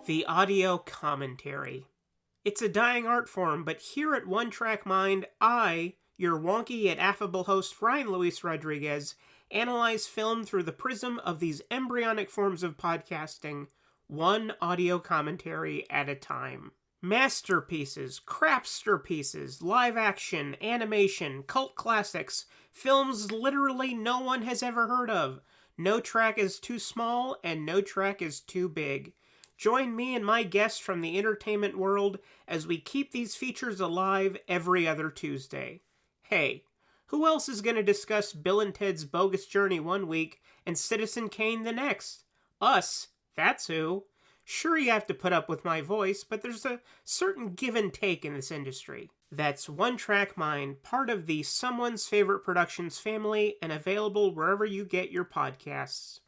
the audio commentary. It's a dying art form, but here at One Track Mind, I, your wonky yet affable host Ryan Luis Rodriguez, analyze film through the prism of these embryonic forms of podcasting, one audio commentary at a time. Masterpieces, crapster pieces, live action, animation, cult classics, films literally no one has ever heard of. No track is too small, and no track is too big. Join me and my guests from the entertainment world as we keep these features alive every other Tuesday. Hey, who else is going to discuss Bill and Ted's Bogus Journey one week and Citizen Kane the next? Us, that's who. Sure, you have to put up with my voice, but there's a certain give and take in this industry. That's One Track Mind, part of the Someone's Favorite Productions family, and available wherever you get your podcasts.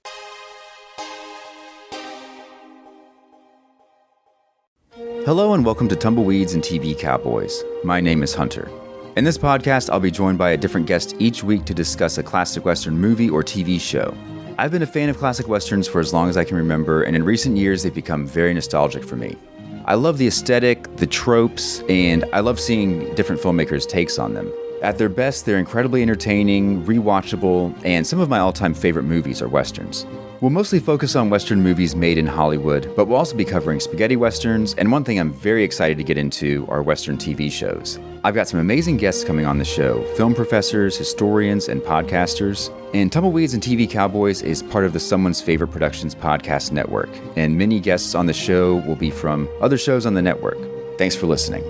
Hello and welcome to Tumbleweeds and TV Cowboys. My name is Hunter. In this podcast, I'll be joined by a different guest each week to discuss a classic Western movie or TV show. I've been a fan of classic Westerns for as long as I can remember, and in recent years, they've become very nostalgic for me. I love the aesthetic, the tropes, and I love seeing different filmmakers' takes on them. At their best, they're incredibly entertaining, rewatchable, and some of my all-time favorite movies are Westerns. We'll mostly focus on Western movies made in Hollywood, but we'll also be covering spaghetti Westerns, and one thing I'm very excited to get into are Western TV shows. I've got some amazing guests coming on the show, film professors, historians, and podcasters. And Tumbleweeds and TV Cowboys is part of the Someone's Favorite Productions podcast network, and many guests on the show will be from other shows on the network. Thanks for listening.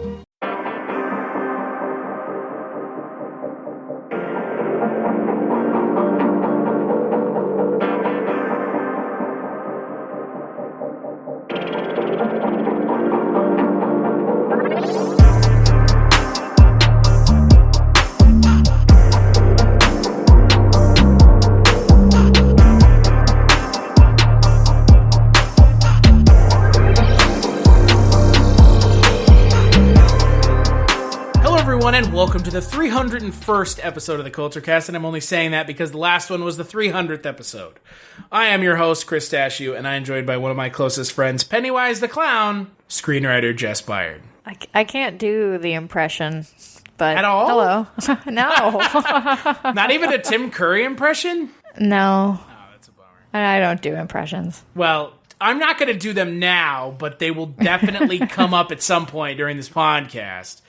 Welcome to the 301st episode of the Culture Cast, and I'm only saying that because the last one was the 300th episode. I am your host, Chris Stachiw, and I'm joined by one of my closest friends, Pennywise the Clown, screenwriter Jess Byard. I can't do the impression, but... At all? Hello. No. Not even a Tim Curry impression? No. Oh, that's a bummer. I don't do impressions. Well, I'm not going to do them now, but they will definitely come up at some point during this podcast.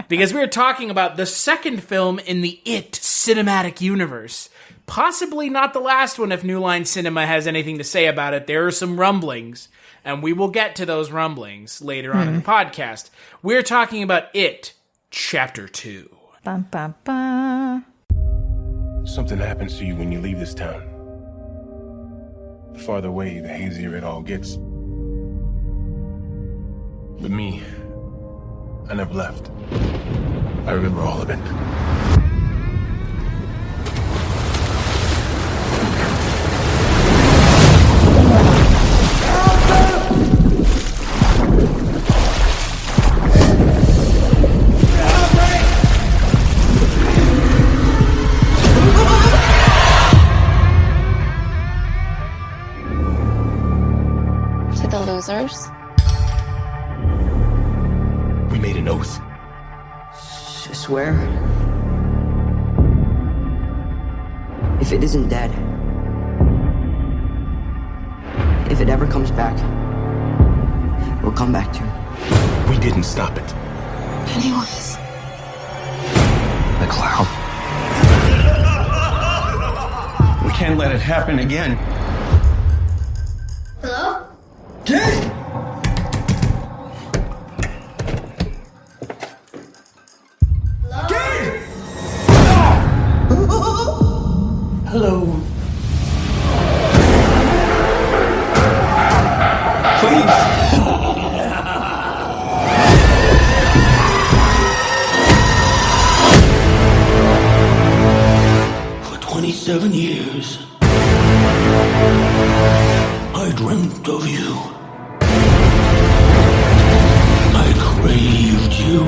Because we are talking about the second film in the It cinematic universe. Possibly not the last one if New Line Cinema has anything to say about it. There are some rumblings, and we will get to those rumblings later on in the podcast. We're talking about It, Chapter 2. Bum, bum, bum. Something happens to you when you leave this town. The farther away, the hazier it all gets. But me, I never left. I remember all of it. To the losers. We made an oath. Swear? If it isn't dead, if it ever comes back, we'll come back to it. We didn't stop it. Pennywise. The clown. We can't let it happen again. Hello? Kid! Hello. Please. For 27 years, I dreamt of you. I craved you.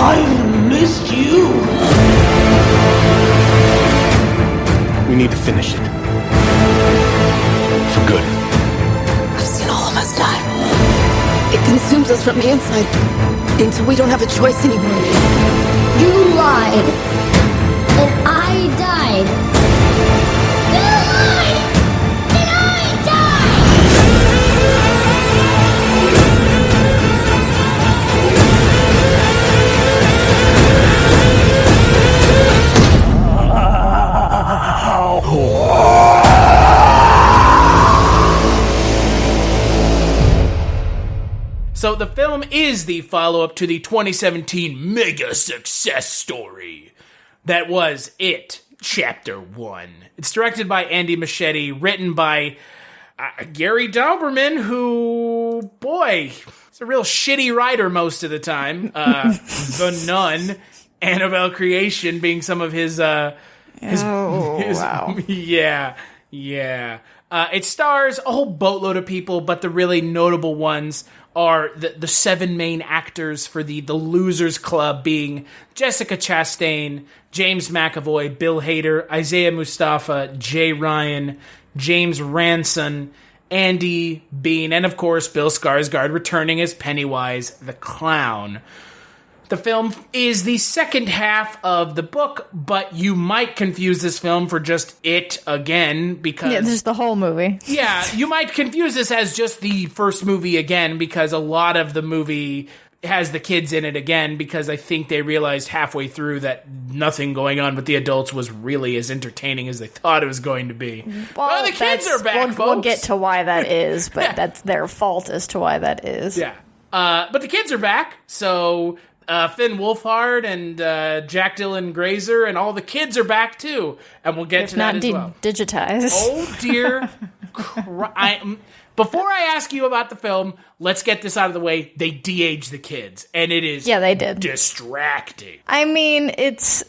I missed you. We need to finish it. For good. It consumes us from the inside until we don't have a choice anymore. You lied. And I died. You lied. And I died. So the film is the follow-up to the 2017 mega success story that was It, Chapter 1. It's directed by Andy Muschietti, written by Gary Dauberman, who, boy, he's a real shitty writer most of the time. The Nun, Annabelle Creation being some of his wow. Yeah. It stars a whole boatload of people, but the really notable ones are the seven main actors for the Losers Club, being Jessica Chastain, James McAvoy, Bill Hader, Isaiah Mustafa, Jay Ryan, James Ranson, Andy Bean, and of course Bill Skarsgård returning as Pennywise the Clown. The film is the second half of the book, but you might confuse this film for just It again, because... Yeah, just the whole movie. Yeah, you might confuse this as just the first movie again, because a lot of the movie has the kids in it again, because I think they realized halfway through that nothing going on with the adults was really as entertaining as they thought it was going to be. Well, the kids are back, folks. We'll get to why that is, but that's their fault as to why that is. Yeah. But the kids are back, so... Finn Wolfhard and Jack Dylan Grazer and all the kids are back too, and we'll get to that as well. Digitized. Oh dear! Before I ask you about the film, let's get this out of the way. They de-aged the kids, and it is they did. Distracting. I mean, it's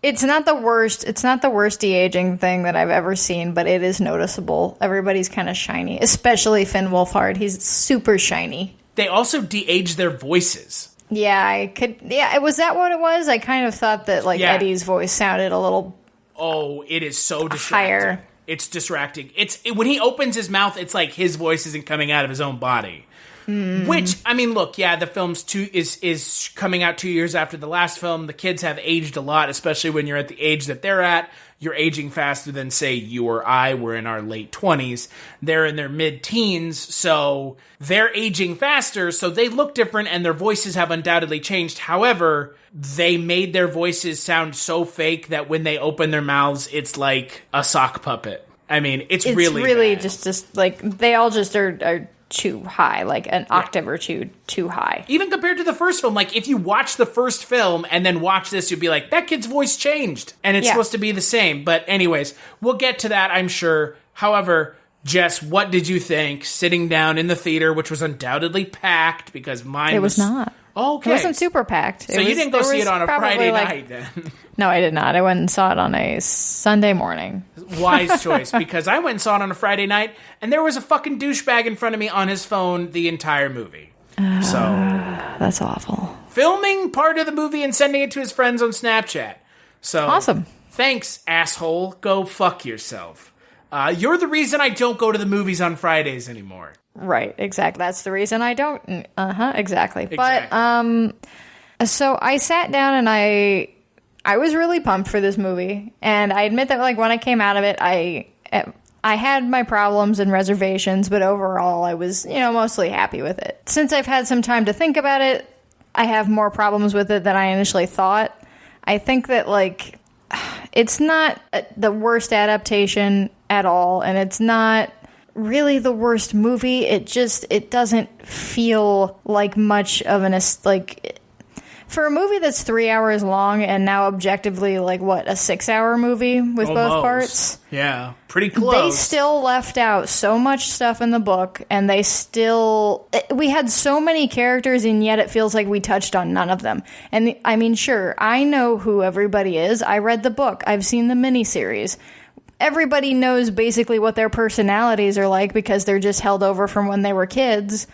not the worst. It's not the worst de-aging thing that I've ever seen, but it is noticeable. Everybody's kind of shiny, especially Finn Wolfhard. He's super shiny. They also de-aged their voices. Yeah, I could. Yeah, was that what it was? I kind of thought that Eddie's voice sounded a little. Oh, it is so distracting. Higher. It's distracting. When he opens his mouth, it's like his voice isn't coming out of his own body. Which, I mean, look, yeah, the film's is coming out 2 years after the last film. The kids have aged a lot, especially when you're at the age that they're at. You're aging faster than, say, you or I were in our late 20s. They're in their mid-teens, so they're aging faster, so they look different, and their voices have undoubtedly changed. However, they made their voices sound so fake that when they open their mouths, it's like a sock puppet. I mean, it's really bad. just like, they all just are too high, like an octave or two too high. Even compared to the first film, like if you watch the first film and then watch this, you'll be like, that kid's voice changed, and it's supposed to be the same. But anyways, we'll get to that, I'm sure. However, Jess, what did you think sitting down in the theater, which was undoubtedly packed, because mine was not. Okay. It wasn't super packed. So you didn't go see it on a Friday night then? No, I did not. I went and saw it on a Sunday morning. Wise choice, because I went and saw it on a Friday night, and there was a fucking douchebag in front of me on his phone the entire movie. That's awful. Filming part of the movie and sending it to his friends on Snapchat. So awesome. Thanks, asshole. Go fuck yourself. You're the reason I don't go to the movies on Fridays anymore. Right, exactly. That's the reason I don't. Exactly. But, so I sat down and I was really pumped for this movie. And I admit that, like, when I came out of it, I had my problems and reservations, but overall I was, mostly happy with it. Since I've had some time to think about it, I have more problems with it than I initially thought. I think that, like, it's not the worst adaptation at all, and it's not really the worst movie. It doesn't feel like much of for a movie that's 3 hours long and now objectively a 6-hour movie with Almost. both parts. Yeah, pretty close. They still left out so much stuff in the book, and we had so many characters, and yet it feels like we touched on none of them. And I mean, sure, I know who everybody is. I read the book. I've seen the miniseries. Everybody knows basically what their personalities are like because they're just held over from when they were kids.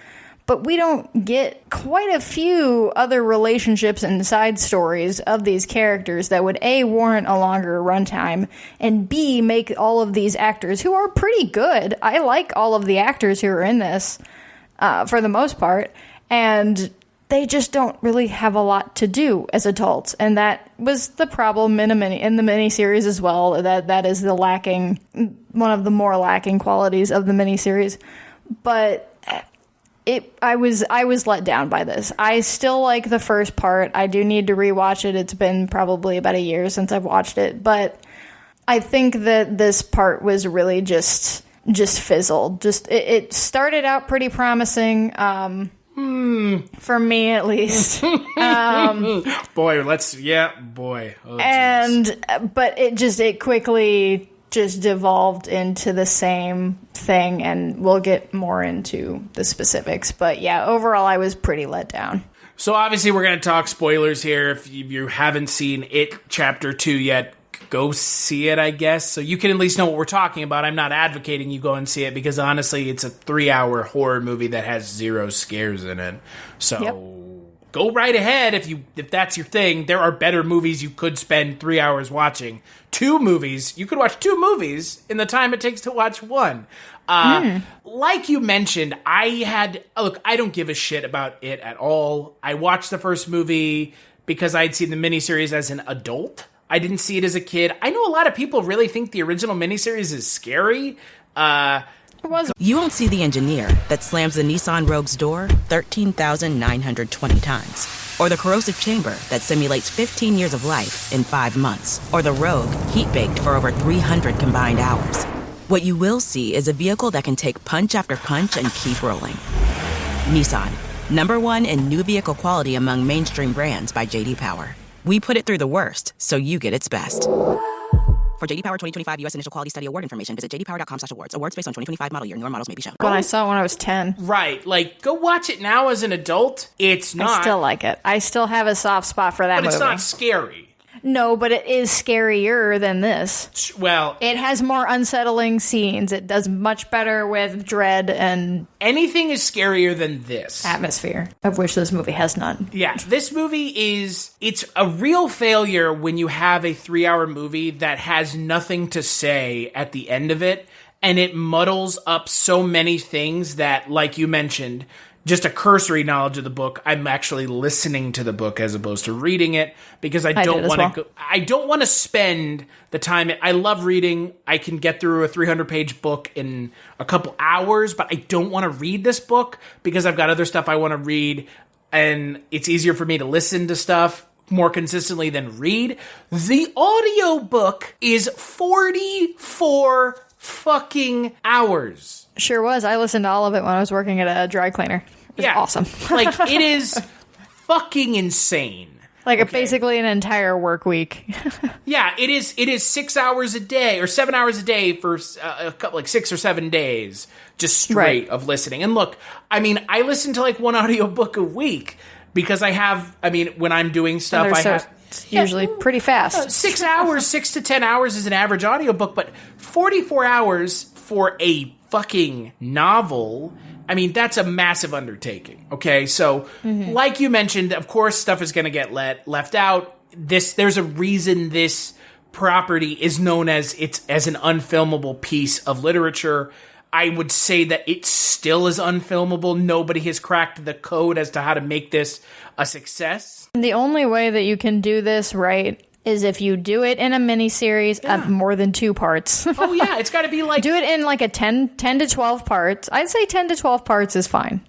But we don't get quite a few other relationships and side stories of these characters that would A, warrant a longer runtime, and B, make all of these actors, who are pretty good, I like all of the actors who are in this, for the most part, and they just don't really have a lot to do as adults, and that was the problem in the miniseries as well. That is one of the more lacking qualities of the miniseries. But I was let down by this. I still like the first part. I do need to rewatch it. It's been probably about a year since I've watched it, but I think that this part was really just fizzled. It started out pretty promising. For me, at least. Boy. Oh, but it quickly just devolved into the same thing, and we'll get more into the specifics. But yeah, overall, I was pretty let down. So obviously, we're going to talk spoilers here. If you haven't seen It Chapter 2 yet, go see it, I guess, so you can at least know what we're talking about. I'm not advocating you go and see it, because honestly, it's a 3-hour horror movie that has 0 scares in it. So go right ahead if that's your thing. There are better movies you could spend 3 hours watching. You could watch 2 movies in the time it takes to watch one. Like you mentioned, I don't give a shit about it at all. I watched the first movie because I'd seen the miniseries as an adult. I didn't see it as a kid. I know a lot of people really think the original miniseries is scary. You won't see the engineer that slams the Nissan Rogue's door 13,920 times. Or the corrosive chamber that simulates 15 years of life in 5 months. Or the Rogue heat-baked for over 300 combined hours. What you will see is a vehicle that can take punch after punch and keep rolling. Nissan, #1 in new vehicle quality among mainstream brands by J.D. Power. We put it through the worst, so you get its best. For J.D. Power 2025 U.S. Initial Quality Study Award information, visit jdpower.com/awards. Awards based on 2025 model year. Newer models may be shown. When I saw it when I was 10. Right. Like, go watch it now as an adult. It's not. I still like it. I still have a soft spot for that movie. But it's not scary. No, but it is scarier than this. Well, it has more unsettling scenes. It does much better with dread and... anything is scarier than this. Atmosphere, of which this movie has none. Yeah, this movie it's a real failure when you have a 3-hour movie that has nothing to say at the end of it, and it muddles up so many things that, like you mentioned, just a cursory knowledge of the book. I'm actually listening to the book as opposed to reading it, because I don't want to spend the time. I love reading. I can get through a 300-page book in a couple hours, but I don't want to read this book because I've got other stuff I want to read, and it's easier for me to listen to stuff more consistently than read. The audio book is 44 fucking hours. Sure was. I listened to all of it when I was working at a dry cleaner. It was awesome. Like, it is fucking insane. Like, basically an entire work week. Yeah, it is 6 hours a day, or 7 hours a day for a couple, like 6 or 7 days, just straight of listening. And look, I mean, I listen to like one audiobook a week because when I'm doing stuff, it's usually pretty fast. 6 hours, 6 to 10 hours is an average audiobook, but 44 hours for a fucking novel, I mean, that's a massive undertaking. Okay, so like you mentioned, of course, stuff is going to get left out. There's a reason this property is known as an unfilmable piece of literature. I would say that it still is unfilmable. Nobody has cracked the code as to how to make this a success. The only way that you can do this right is if you do it in a miniseries of more than 2 parts. Oh, yeah, it's got to be like... do it in like a 10 to 12 parts. I'd say 10 to 12 parts is fine.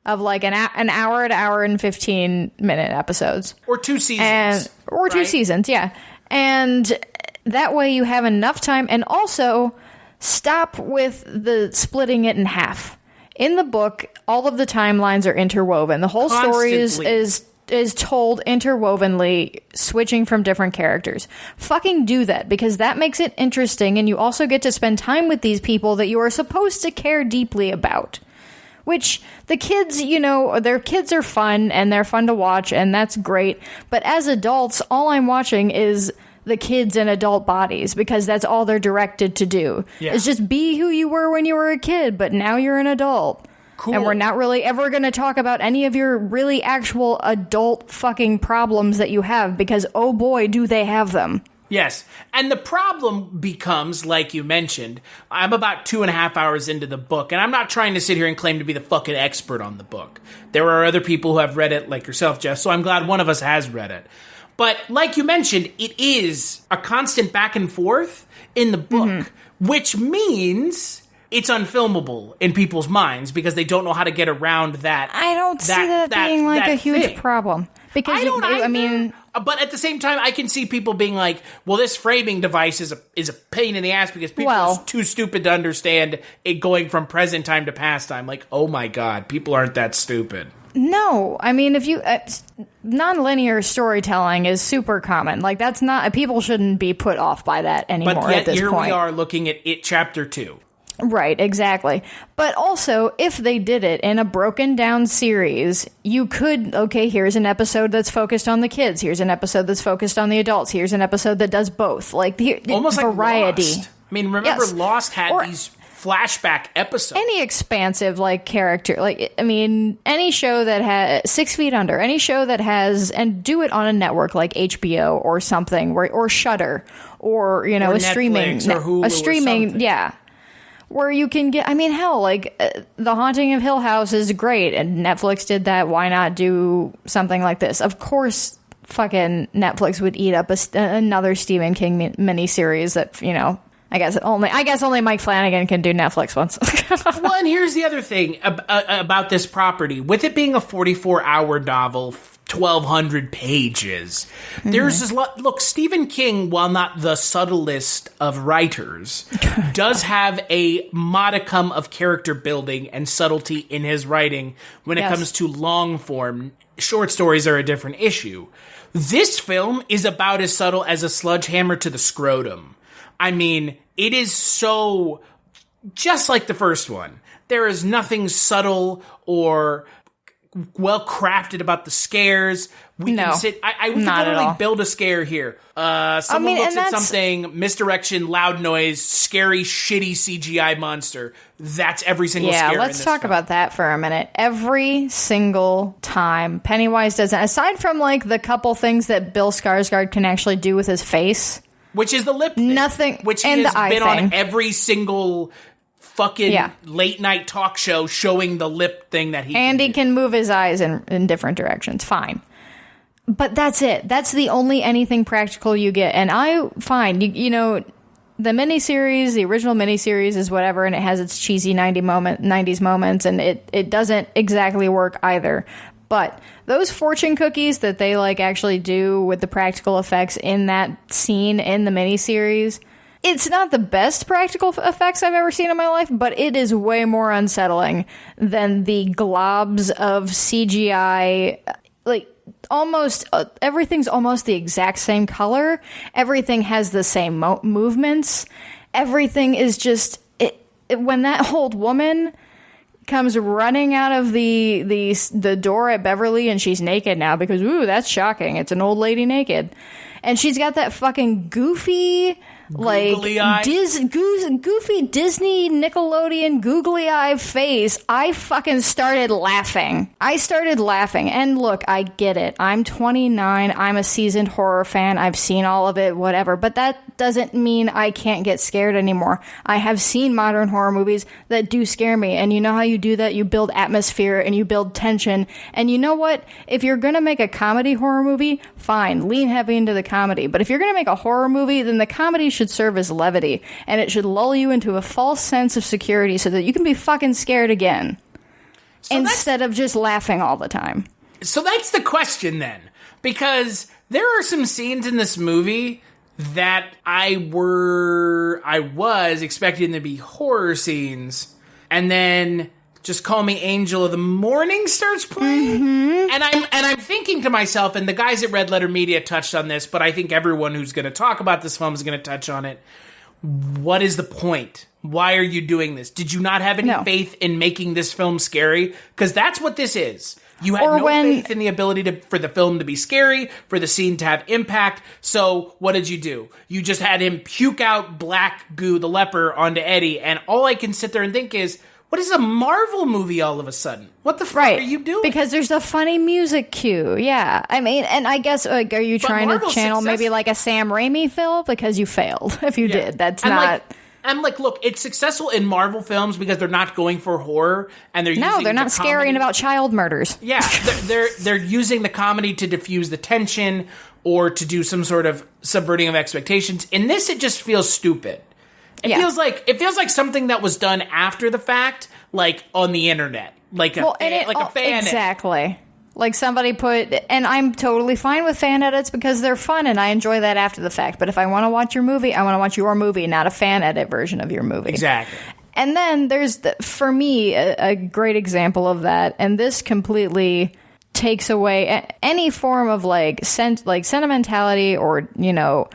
Of like an hour to hour and 15-minute episodes. Or 2 seasons. Or 2 seasons, yeah. And that way you have enough time. And also, stop with the splitting it in half. In the book, all of the timelines are interwoven. The whole story is told interwovenly, switching from different characters. Fucking do that, because that makes it interesting, and you also get to spend time with these people that you are supposed to care deeply about. Which, the kids, their kids are fun, and they're fun to watch, and that's great. But as adults, all I'm watching is the kids in adult bodies, because that's all they're directed to do. Yeah. It's just be who you were when you were a kid, but now you're an adult. Cool. And we're not really ever going to talk about any of your really actual adult fucking problems that you have, because oh boy, do they have them. Yes. And the problem becomes, like you mentioned, I'm about 2.5 hours into the book, and I'm not trying to sit here and claim to be the fucking expert on the book. There are other people who have read it, like yourself, Jess, so I'm glad one of us has read it. But like you mentioned, it is a constant back and forth in the book, which means it's unfilmable in people's minds because they don't know how to get around that. I don't see that being like a huge problem. Because I mean, but at the same time, I can see people being like, "Well, this framing device is a pain in the ass because people are too stupid to understand it going from present time to past time." Like, oh my god, people aren't that stupid. No, I mean, if you nonlinear storytelling is super common. Like, that's not people shouldn't be put off by that anymore. But yet at this here point. we are looking at it, chapter 2. Right, exactly. But also, if they did it in a broken down series, you could, okay, here's an episode that's focused on the kids, here's an episode that's focused on the adults, here's an episode that does both. Like, almost variety. Like Lost. I mean, remember Lost had these flashback episodes. Any expansive, like, character, like, I mean, any show that has 6 Feet Under, any show that has, and do it on a network like HBO or something, or Shudder, or, you know, or a streaming, or Hulu a streaming, or where you can get, I mean, hell, like, The Haunting of Hill House is great, and Netflix did that. Why not do something like this? Of course, fucking Netflix would eat up another Stephen King miniseries that, you know, I guess only Mike Flanagan can do Netflix once. Well, and here's the other thing about this property. With it being a 44-hour novel, 1,200 pages, there's this look, Stephen King, while not the subtlest of writers, does have a modicum of character building and subtlety in his writing when it comes to long form. Short stories are a different issue. This film is about as subtle as a sledgehammer to the scrotum. I mean, it is so just like the first one. There is nothing subtle or well crafted about the scares. We can sit. We can literally build a scare here. Someone looks at something, misdirection, loud noise, scary, shitty CGI monster. That's every single scare. Yeah, let's talk about that for a minute. Every single time Pennywise does it, aside from like the couple things that Bill Skarsgård can actually do with his face. Which is the lip thing. Nothing. Which he has been on every single fucking late night talk show showing the lip thing that he Andy can move his eyes in different directions. Fine. But that's it. That's the only anything practical you get. And you know, the miniseries, the original miniseries is whatever, and it has its cheesy 90s moments, and it doesn't exactly work either. But those fortune cookies that they like actually do with the practical effects in that scene in the miniseries, it's not the best practical effects I've ever seen in my life, but it is way more unsettling than the globs of CGI. Like, almost everything's almost the exact same color. Everything has the same movements. Everything is just when that old woman comes running out of the door at Beverly, and she's naked now because, ooh, that's shocking. It's an old lady naked. And she's got that fucking goofy, like, goofy Disney Nickelodeon googly eye face. I fucking started laughing. And look, I get it. I'm 29. I'm a seasoned horror fan. I've seen all of it, whatever. But that doesn't mean I can't get scared anymore. I have seen modern horror movies that do scare me. And you know how you do that? You build atmosphere and you build tension. And you know what? If you're going to make a comedy horror movie, fine. Lean heavy into the comedy. But if you're going to make a horror movie, then the comedy should serve as levity, and it should lull you into a false sense of security so that you can be fucking scared again, instead of just laughing all the time. So that's the question then, because there are some scenes in this movie that I was expecting to be horror scenes, and then Just Call Me Angel of the Morning starts playing, and I'm thinking to myself, and the guys at Red Letter Media touched on this, but I think everyone who's going to talk about this film is going to touch on it. What is the point? Why are you doing this? Did you not have any faith in making this film scary? Because that's what this is. You had faith in the ability for the film to be scary, for the scene to have impact. So what did you do? You just had him puke out black goo, the leper, onto Eddie, and all I can sit there and think is, What is a Marvel movie all of a sudden? What the fuck are you doing? Because there's a funny music cue. Yeah. I mean, and I guess, like, are you trying to channel maybe like a Sam Raimi film? Because you failed if you did. That's not... I'm like, look, it's successful in Marvel films because they're not going for horror and they're not scaring about child murders. Yeah, they're using the comedy to diffuse the tension or to do some sort of subverting of expectations. In this, it just feels stupid. It feels like something that was done after the fact, like on the internet, like a fan. Exactly. Like somebody put, and I'm totally fine with fan edits because they're fun and I enjoy that after the fact. But if I want to watch your movie, I want to watch your movie, not a fan edit version of your movie. Exactly. And then there's, for me, a great example of that. And this completely takes away any form of like sentimentality or, you know,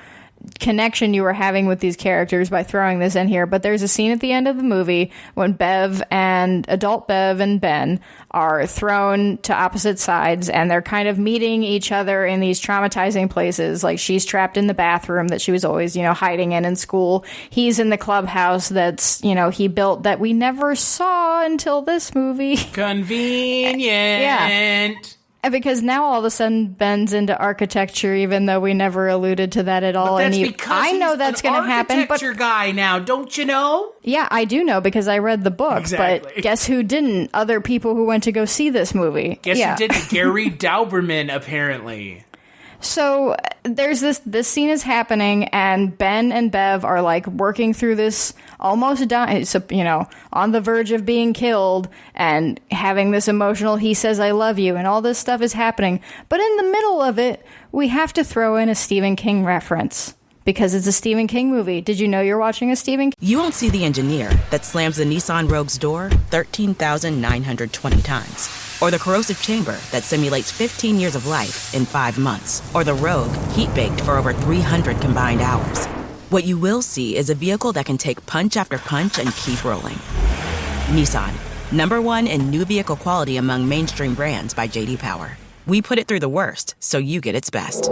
connection you were having with these characters by throwing this in here. But there's a scene at the end of the movie when adult Bev and Ben are thrown to opposite sides and they're kind of meeting each other in these traumatizing places. Like she's trapped in the bathroom that she was always, you know, hiding in school. He's in the clubhouse that's, you know, he built that we never saw until this movie. Convenient. Yeah. Because now all of a sudden Ben's into architecture, even though we never alluded to that at all. But that's because I know that's going to happen. Architecture guy now, don't you know? Yeah, I do know because I read the book. Exactly. But guess who didn't? Other people who went to go see this movie. Guess who didn't? Gary Dauberman, apparently. So there's this scene is happening, and Ben and Bev are like working through this, almost dying, you know, on the verge of being killed, and having this emotional "he says I love you" and all this stuff is happening. But in the middle of it, we have to throw in a Stephen King reference. Because it's a Stephen King movie. Did you know you're watching a Stephen King? You won't see the engineer that slams the Nissan Rogue's door 13,920 times. Or the corrosive chamber that simulates 15 years of life in 5 months. Or the Rogue heat-baked for over 300 combined hours. What you will see is a vehicle that can take punch after punch and keep rolling. Nissan, #1 in new vehicle quality among mainstream brands by J.D. Power. We put it through the worst, so you get its best.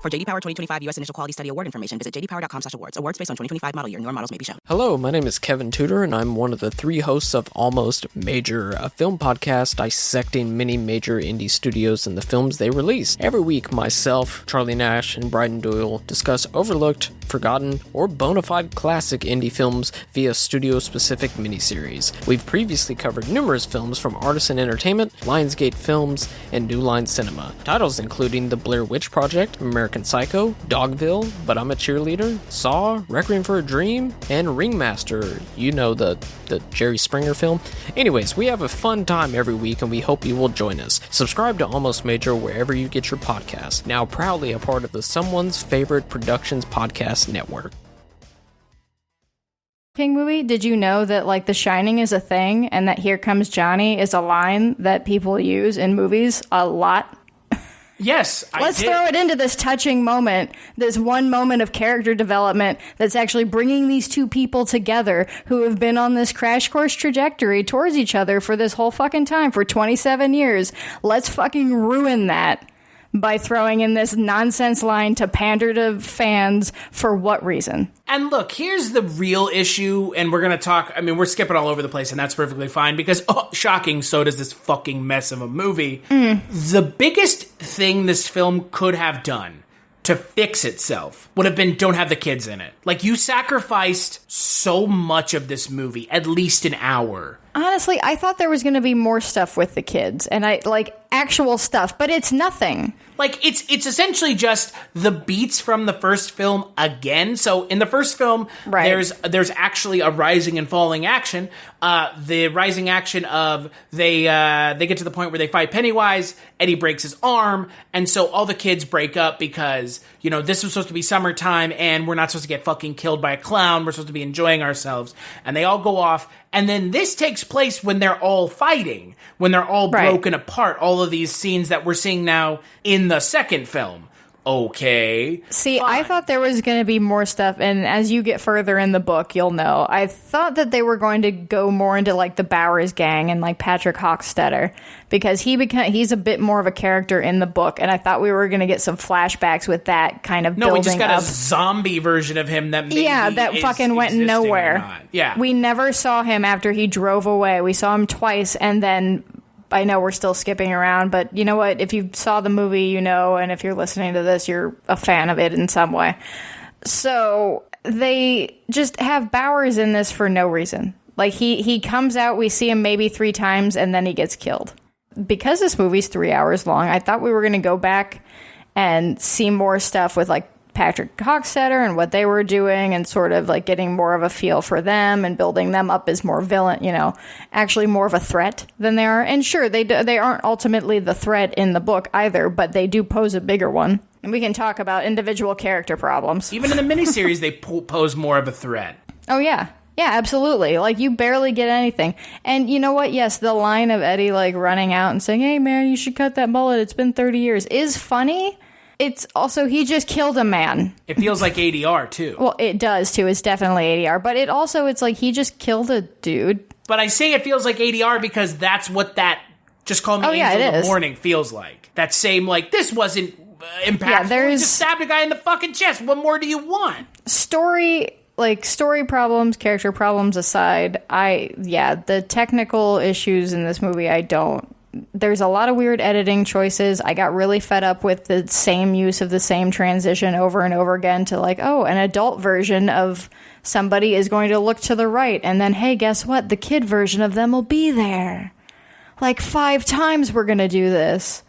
For J.D. Power 2025 U.S. Initial Quality Study Award information, visit jdpower.com/awards. Awards based on 2025 model year. Newer models may be shown. Hello, my name is Kevin Tudor, and I'm one of the 3 hosts of Almost Major, a film podcast dissecting many major indie studios and the films they release. Every week, myself, Charlie Nash, and Bryden Doyle discuss overlooked, forgotten, or bona fide classic indie films via studio-specific miniseries. We've previously covered numerous films from Artisan Entertainment, Lionsgate Films, and New Line Cinema. Titles including The Blair Witch Project, American Psycho, Dogville, But I'm a Cheerleader, Saw, Requiem for a Dream, and Ringmaster. You know, the Jerry Springer film. Anyways, we have a fun time every week and we hope you will join us. Subscribe to Almost Major wherever you get your podcasts. Now proudly a part of the Someone's Favorite Productions podcast network. King movie, did you know that like The Shining is a thing and that Here Comes Johnny is a line that people use in movies a lot? Yes, Let's throw it into this touching moment, this one moment of character development that's actually bringing these two people together who have been on this crash course trajectory towards each other for this whole fucking time, for 27 years. Let's fucking ruin that by throwing in this nonsense line to pander to fans. For what reason? And look, here's the real issue, and we're going to talk, I mean, we're skipping all over the place, and that's perfectly fine, because, oh, shocking, so does this fucking mess of a movie. The biggest thing this film could have done to fix itself would have been don't have the kids in it. Like, you sacrificed so much of this movie, at least an hour. Honestly, I thought there was going to be more stuff with the kids, and actual stuff, but it's nothing. Like, it's essentially just the beats from the first film again. So in the first film, there's actually a rising and falling action. The rising action of they get to the point where they fight Pennywise, Eddie breaks his arm, and so all the kids break up because, you know, this was supposed to be summertime and we're not supposed to get fucking killed by a clown. We're supposed to be enjoying ourselves. And they all go off. And then this takes place when they're all fighting, when they're all broken apart, all of these scenes that we're seeing now in the second film. Okay. See, fine. I thought there was going to be more stuff, and as you get further in the book, you'll know. I thought that they were going to go more into, like, the Bowers gang and, like, Patrick Hockstetter, because he's a bit more of a character in the book, and I thought we were going to get some flashbacks with that kind of building up. No, we just got a zombie version of him that maybe that fucking went nowhere. Yeah. We never saw him after he drove away. We saw him twice, and then... I know we're still skipping around, but you know what? If you saw the movie, you know, and if you're listening to this, you're a fan of it in some way. So they just have Bowers in this for no reason. Like, he comes out, we see him maybe 3 times, and then he gets killed. Because this movie's 3 hours long, I thought we were going to go back and see more stuff with, like, Patrick Hockstetter and what they were doing and sort of like getting more of a feel for them and building them up as more villain, you know, actually more of a threat than they are. And sure, they aren't ultimately the threat in the book either, but they do pose a bigger one. And we can talk about individual character problems. Even in the miniseries, they pose more of a threat. Oh, yeah. Yeah, absolutely. Like, you barely get anything. And you know what? Yes, the line of Eddie, like, running out and saying, hey, man, you should cut that mullet. It's been 30 years is funny. It's also, he just killed a man. It feels like ADR, too. Well, it does, too. It's definitely ADR. But it's like he just killed a dude. But I say it feels like ADR because that's what that Just Call Me Angel of the Morning feels like. That same, like, this wasn't impactful. Yeah, he just stabbed a guy in the fucking chest. What more do you want? Story problems, character problems aside, the technical issues in this movie, there's a lot of weird editing choices. I got really fed up with the same use of the same transition over and over again to like, oh, an adult version of somebody is going to look to the right. And then, hey, guess what? The kid version of them will be there. Like 5 times we're going to do this.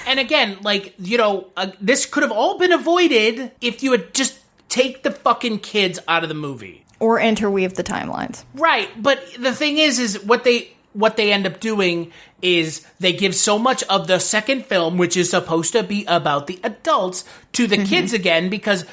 And again, like, you know, this could have all been avoided if you had just take the fucking kids out of the movie. Or interweave the timelines. Right. But the thing is what they end up doing is they give so much of the second film, which is supposed to be about the adults, to the kids again, because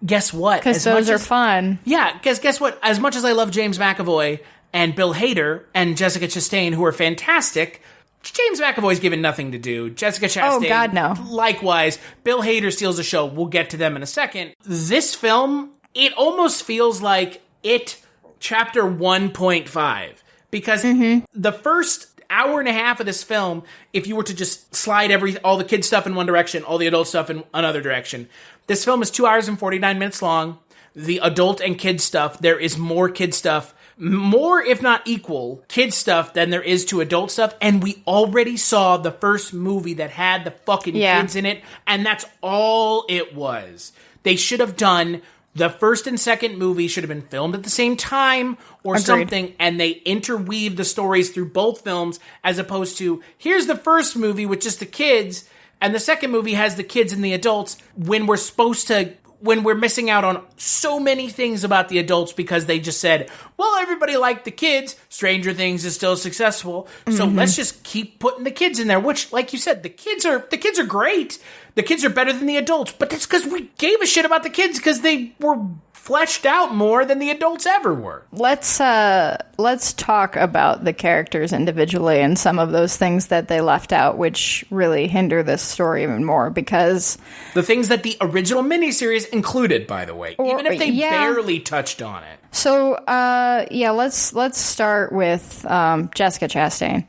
guess what? Because those are fun. Yeah, because guess what? As much as I love James McAvoy and Bill Hader and Jessica Chastain, who are fantastic, James McAvoy's given nothing to do. Jessica Chastain, oh God, no. Likewise. Bill Hader steals the show. We'll get to them in a second. This film, it almost feels like It Chapter 1.5. Because the first hour and a half of this film, if you were to just slide all the kid stuff in one direction, all the adult stuff in another direction, this film is 2 hours and 49 minutes long. The adult and kid stuff, there is more kid stuff, more if not equal kid stuff than there is to adult stuff. And we already saw the first movie that had the fucking kids in it, and that's all it was. They should have done... The first and second movie should have been filmed at the same time or something, and they interweave the stories through both films as opposed to, here's the first movie with just the kids, and the second movie has the kids and the adults when we're missing out on so many things about the adults because they just said, well, everybody liked the kids. Stranger Things is still successful. So let's just keep putting the kids in there, which, like you said, the kids are great. The kids are better than the adults, but that's because we gave a shit about the kids because they were fleshed out more than the adults ever were. Let's talk about the characters individually and some of those things that they left out, which really hinder this story even more because... The things that the original miniseries included, by the way, even if they barely touched on it. So, let's start with Jessica Chastain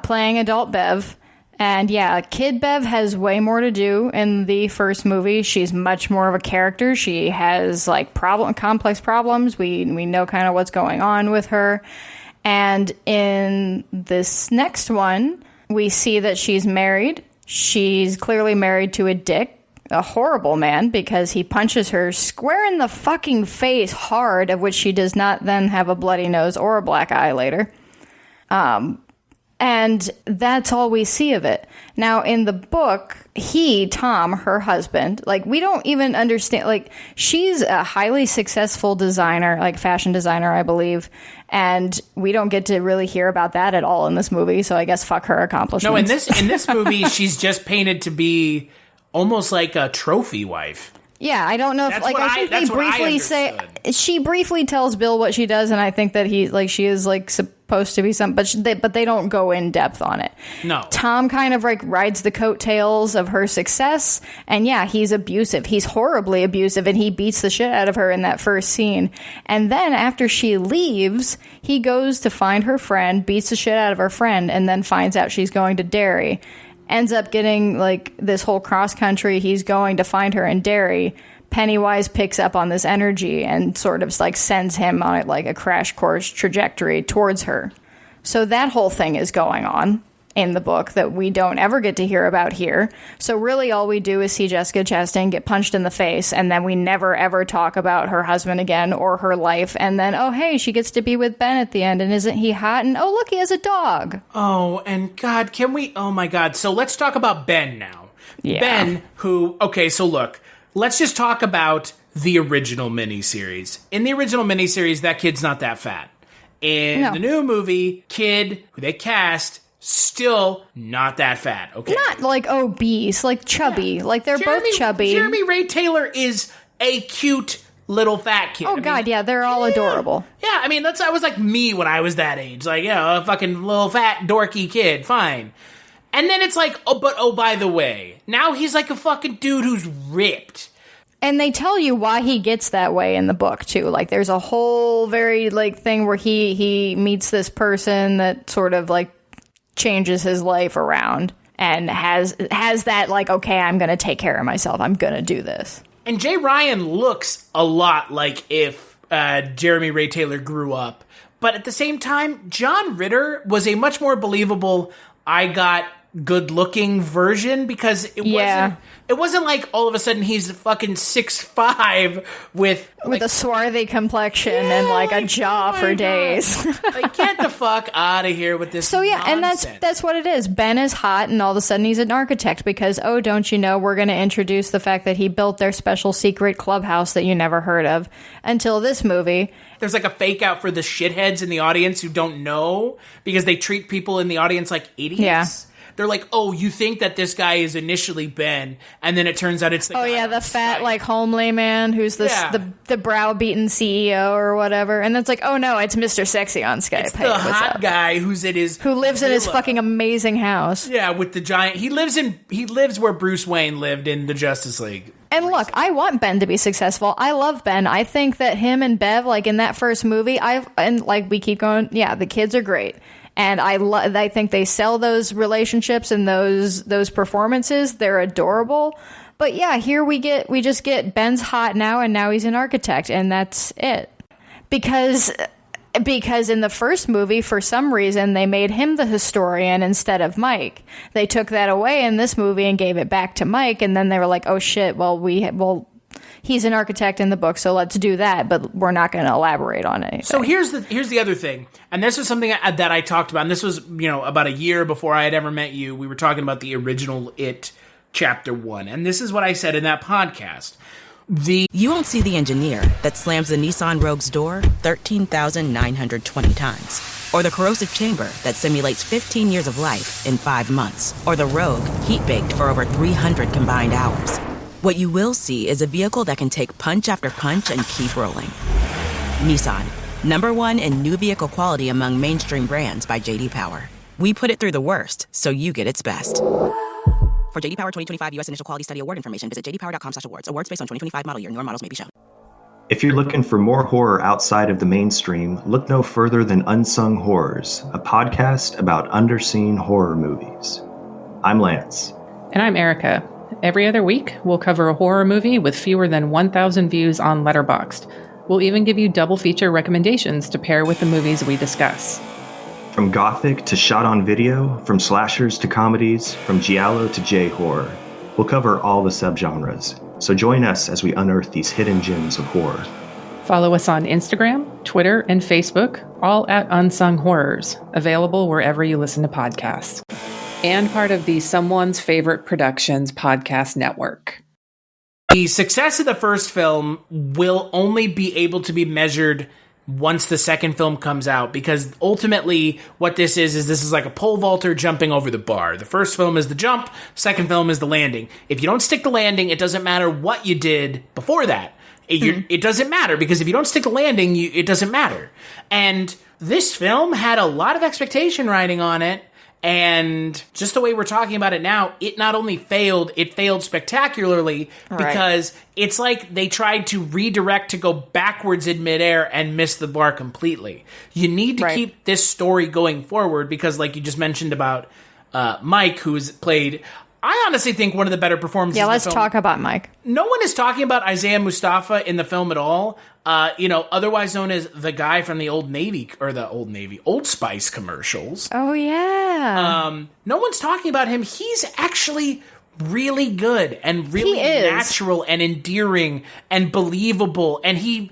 playing adult Bev. And Kid Bev has way more to do in the first movie. She's much more of a character. She has like complex problems. We know kind of what's going on with her. And in this next one, we see that she's married. She's clearly married to a dick, a horrible man, because he punches her square in the fucking face hard, of which she does not then have a bloody nose or a black eye later. And that's all we see of it. Now, in the book, Tom, her husband, like, we don't even understand, like, she's a highly successful designer, like, fashion designer, I believe, and we don't get to really hear about that at all in this movie, so I guess fuck her accomplishments. No, in this movie, she's just painted to be almost like a trophy wife. Yeah, I don't know if, like, she briefly tells Bill what she does, and I think that she is, like, supposed to be but they don't go in depth on it. No. Tom kind of like rides the coattails of her success, and yeah, he's abusive. He's horribly abusive, and he beats the shit out of her in that first scene. And then after she leaves, he goes to find her friend, beats the shit out of her friend, and then finds out she's going to Derry. Ends up getting like this whole cross country. He's going to find her in Derry. Pennywise picks up on this energy and sort of like sends him on like a crash course trajectory towards her. So that whole thing is going on in the book that we don't ever get to hear about here. So really all we do is see Jessica Chastain get punched in the face, and then we never ever talk about her husband again or her life. And then, oh hey, she gets to be with Ben at the end, and isn't he hot? And oh look, he has a dog. Oh, and God, can we... Oh my God. So let's talk about Ben now. Yeah. Ben, who... Okay, so look. Let's just talk about the original miniseries. In the original miniseries, that kid's not that fat. In the new movie, kid who they cast... Still not that fat, okay? Not like obese, like chubby. Like they're both chubby. Jeremy Ray Taylor is a cute little fat kid. Oh, God, yeah, they're all adorable. Yeah, I mean, I was like me when I was that age. Like, a fucking little fat dorky kid, fine. And then it's like, oh, by the way, now he's like a fucking dude who's ripped. And they tell you why he gets that way in the book, too. Like, there's a whole very, like, thing where he meets this person that sort of, like, changes his life around and has that like, okay, I'm gonna take care of myself, I'm gonna do this. And Jay Ryan looks a lot like if Jeremy Ray Taylor grew up, but at the same time John Ritter was a much more believable I got good looking version, because it wasn't like all of a sudden he's fucking 6'5" with a swarthy complexion and like a jaw for days. Like, get the fuck out of here with this. So yeah, nonsense. and that's what it is. Ben is hot, and all of a sudden he's an architect because, oh, don't you know, we're going to introduce the fact that he built their special secret clubhouse that you never heard of until this movie. There's like a fake out for the shitheads in the audience who don't know, because they treat people in the audience like idiots. Yeah. They're like, oh, you think that this guy is initially Ben, and then it turns out it's the guy the fat, like, homely man who's the browbeaten CEO or whatever. And it's like, oh, no, it's Mr. Sexy on Skype. It's the hot guy who lives in his fucking amazing house. Yeah, with the giant... He lives where Bruce Wayne lived in the Justice League. And look, I want Ben to be successful. I love Ben. I think that him and Bev, like, in that first movie, we keep going, yeah, the kids are great. And I think they sell those relationships and those performances. They're adorable. But yeah, here we just get Ben's hot now, and now he's an architect, and that's it. Because in the first movie, for some reason, they made him the historian instead of Mike. They took that away in this movie and gave it back to Mike, and then they were like, oh shit, he's an architect in the book, so let's do that, but we're not going to elaborate on anything. So here's the other thing, and this was something that I talked about, and this was, about a year before I had ever met you. We were talking about the original It Chapter 1, and this is what I said in that podcast. You won't see the engineer that slams the Nissan Rogue's door 13,920 times, or the corrosive chamber that simulates 15 years of life in 5 months, or the Rogue heat-baked for over 300 combined hours. What you will see is a vehicle that can take punch after punch and keep rolling. Nissan, #1 in new vehicle quality among mainstream brands by J.D. Power. We put it through the worst, so you get its best. For J.D. Power 2025 U.S. Initial Quality Study Award information, visit jdpower.com/awards. Awards based on 2025 model year. Newer models may be shown. If you're looking for more horror outside of the mainstream, look no further than Unsung Horrors, a podcast about underseen horror movies. I'm Lance. And I'm Erica. Every other week, we'll cover a horror movie with fewer than 1,000 views on Letterboxd. We'll even give you double feature recommendations to pair with the movies we discuss. From gothic to shot on video, from slashers to comedies, from giallo to J-horror, we'll cover all the subgenres. So join us as we unearth these hidden gems of horror. Follow us on Instagram, Twitter, and Facebook, all at Unsung Horrors, available wherever you listen to podcasts. And part of the Someone's Favorite Productions podcast network. The success of the first film will only be able to be measured once the second film comes out, because ultimately what this is like a pole vaulter jumping over the bar. The first film is the jump, second film is the landing. If you don't stick the landing, it doesn't matter what you did before that. It doesn't matter, because if you don't stick the landing, it doesn't matter. And this film had a lot of expectation riding on it. And just the way we're talking about it now, it not only failed, it failed spectacularly, because it's like they tried to redirect to go backwards in midair and miss the bar completely. You need to keep this story going forward, because like you just mentioned about Mike, who's played, I honestly think, one of the better performances in the film. Let's talk about Mike. No one is talking about Isaiah Mustafa in the film at all. Otherwise known as the guy from the Old Spice commercials. Oh, yeah. No one's talking about him. He's actually really good and really natural and endearing and believable. And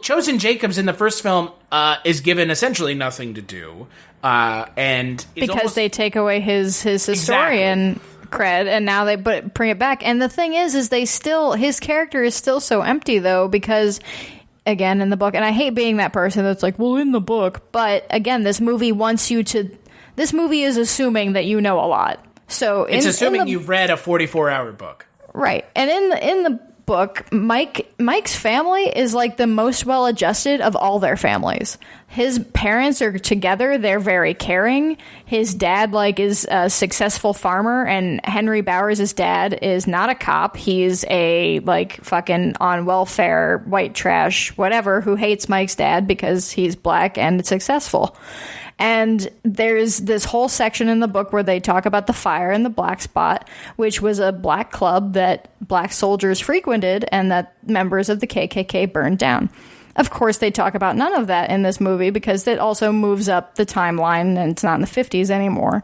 Chosen Jacobs in the first film is given essentially nothing to do. Because they take away his historian cred, and now they bring it back. And the thing is his character is still so empty, though, because, again, in the book, and I hate being that person that's like, well, in the book, but again, this movie is assuming that you know a lot. So it's assuming you've read a 44-hour book. Right. And in the book, Mike's family is like the most well-adjusted of all their families. His parents are together. They're very caring. His dad is a successful farmer, and Henry Bowers' dad is not a cop. He's a fucking on welfare, white trash, whatever, who hates Mike's dad because he's black and successful. And there's this whole section in the book where they talk about the fire in the Black Spot, which was a black club that black soldiers frequented and that members of the KKK burned down. Of course, they talk about none of that in this movie because it also moves up the timeline and it's not in the 50s anymore.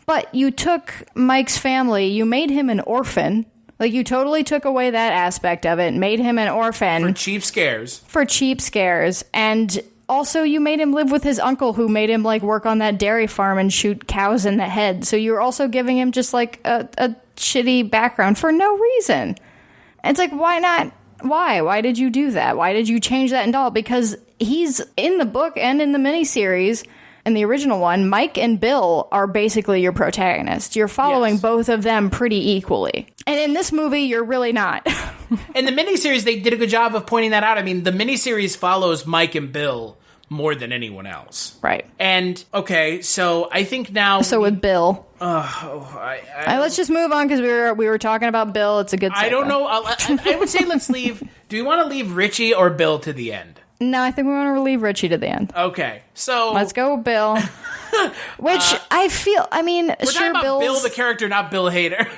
But you took Mike's family, you made him an orphan. You totally took away that aspect of it, made him an orphan. For cheap scares. And also, you made him live with his uncle, who made him work on that dairy farm and shoot cows in the head. So you're also giving him just a shitty background for no reason. It's why not? Why did you do that? Why did you change that and all? Because he's in the book and in the miniseries, in the original one, Mike and Bill are basically your protagonists. You're following both of them pretty equally. And in this movie, you're really not. In the miniseries, they did a good job of pointing that out. I mean, the miniseries follows Mike and Bill more than anyone else. Right. And, okay, so I think now... So with Bill... let's just move on, because we were talking about Bill. It's a good segue. I don't know. I would say let's leave... Do we want to leave Richie or Bill to the end? No, I think we want to leave Richie to the end. Okay, so... Let's go with Bill. Which I feel... I mean, we're talking about Bill the character, not Bill Hader.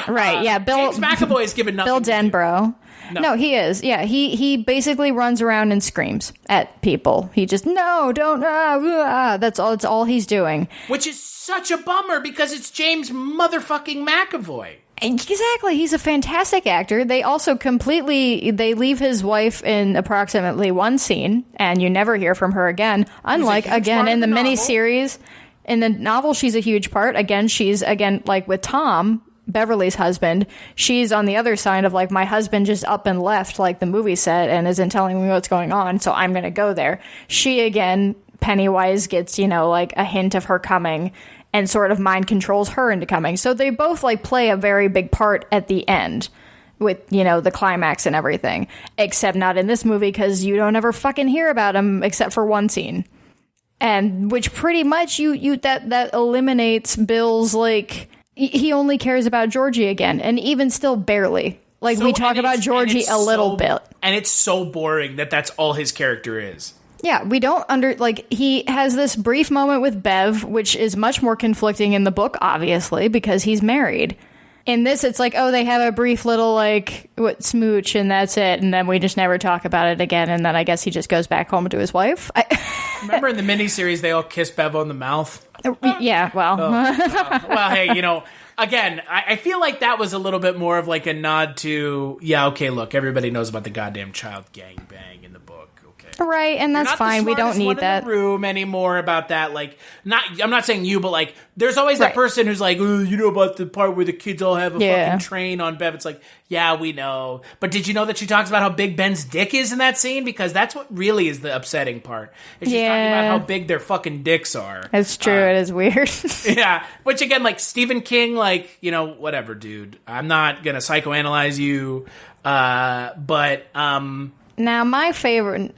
Right, yeah. James McAvoy is given nothing Bill Denbrough. No, he is. Yeah, he basically runs around and screams at people. He just, no, don't, that's all he's doing. Which is such a bummer, because it's James motherfucking McAvoy. Exactly. He's a fantastic actor. They also they leave his wife in approximately one scene, and you never hear from her again. Unlike, again, in the miniseries, in the novel, she's a huge part. Again, she's, with Tom, Beverly's husband, she's on the other side of my husband just up and left, like the movie said, and isn't telling me what's going on, so I'm going to go there. She, again, Pennywise gets, a hint of her coming and sort of mind controls her into coming. So they both play a very big part at the end with, the climax and everything, except not in this movie, because you don't ever fucking hear about him except for one scene. And which pretty much that eliminates Bill's he only cares about Georgie again, and even still barely. We talk about Georgie a little bit. And it's so boring that's all his character is. Yeah, we don't he has this brief moment with Bev, which is much more conflicting in the book, obviously, because he's married. In this, it's they have a brief little, smooch, and that's it, and then we just never talk about it again, and then I guess he just goes back home to his wife. Remember in the miniseries, they all kiss Bev on the mouth? Yeah, well. Well, hey, again, I feel like that was a little bit more of a nod to, look, everybody knows about the goddamn child gangbang in the book. Right, and that's fine. We don't need that. In the room anymore about that. I'm not saying you, but there's always that person who's you know about the part where the kids all have a fucking train on Bev. It's yeah, we know. But did you know that she talks about how big Ben's dick is in that scene? Because that's what really is the upsetting part. Is she's talking about how big their fucking dicks are. It's true. It is weird. Yeah. Which again, Stephen King, whatever, dude. I'm not gonna psychoanalyze you. But Now, my favorite,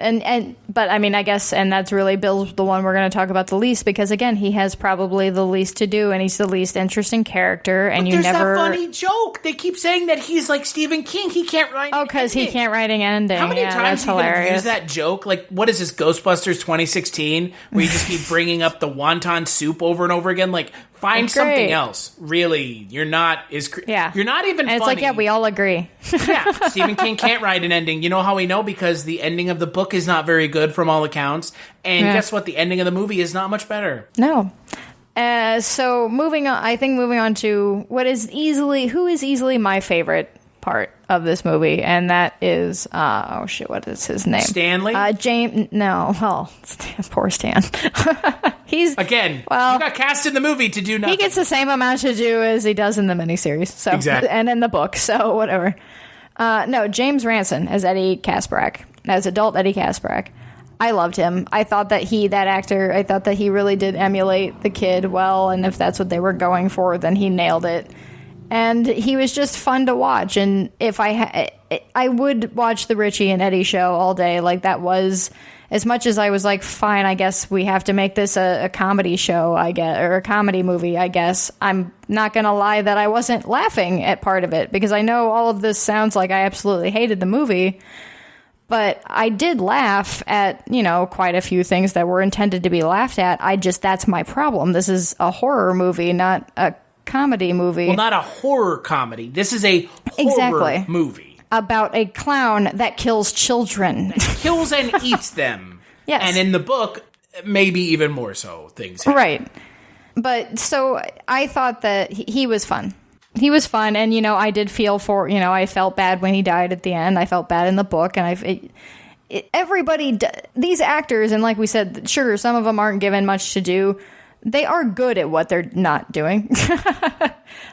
but I mean, I guess, and that's really Bill's the one we're going to talk about the least, because again, he has probably the least to do, and he's the least interesting character, and there's that funny joke. They keep saying that he's like Stephen King. He can't write. Oh, because he can't write an ending. How many times are you going to use that joke? Like, what is this, Ghostbusters 2016, where you just keep bringing up the wonton soup over and over again? Like, find something else. Really, you're not you're not even. And it's funny. like, we all agree. Yeah, Stephen King can't write an ending. You know how we know? Because the ending of the book is not very good from all accounts. And guess what? The ending of the movie is not much better. No. So moving on to who is easily my favorite part of this movie, and that is what is his name? Stanley? James. No, poor Stan. He's you got cast in the movie to do nothing. He gets the same amount to do as he does in the miniseries. So exactly. And in the book. So whatever. No, James Ranson as Eddie Kaspbrak, as adult Eddie Kaspbrak. I loved him. I thought that he really did emulate the kid well, and if that's what they were going for, then he nailed it. And he was just fun to watch. And if I would watch the Richie and Eddie show all day. Like, that was, as much as I was like, fine, I guess we have to make this a comedy show, or a comedy movie, I guess. I'm not going to lie that I wasn't laughing at part of it, because I know all of this sounds like I absolutely hated the movie. But I did laugh at, quite a few things that were intended to be laughed at. That's my problem. This is a horror movie, not a comedy movie. Well, not a horror comedy. This is a horror movie. About a clown that kills children. Kills and eats them. Yes. And in the book, maybe even more so things happen. Right. But so I thought that he was fun. He was fun, and, I did feel for, I felt bad when he died at the end. I felt bad in the book, and these actors, and like we said, sure, some of them aren't given much to do. They are good at what they're not doing.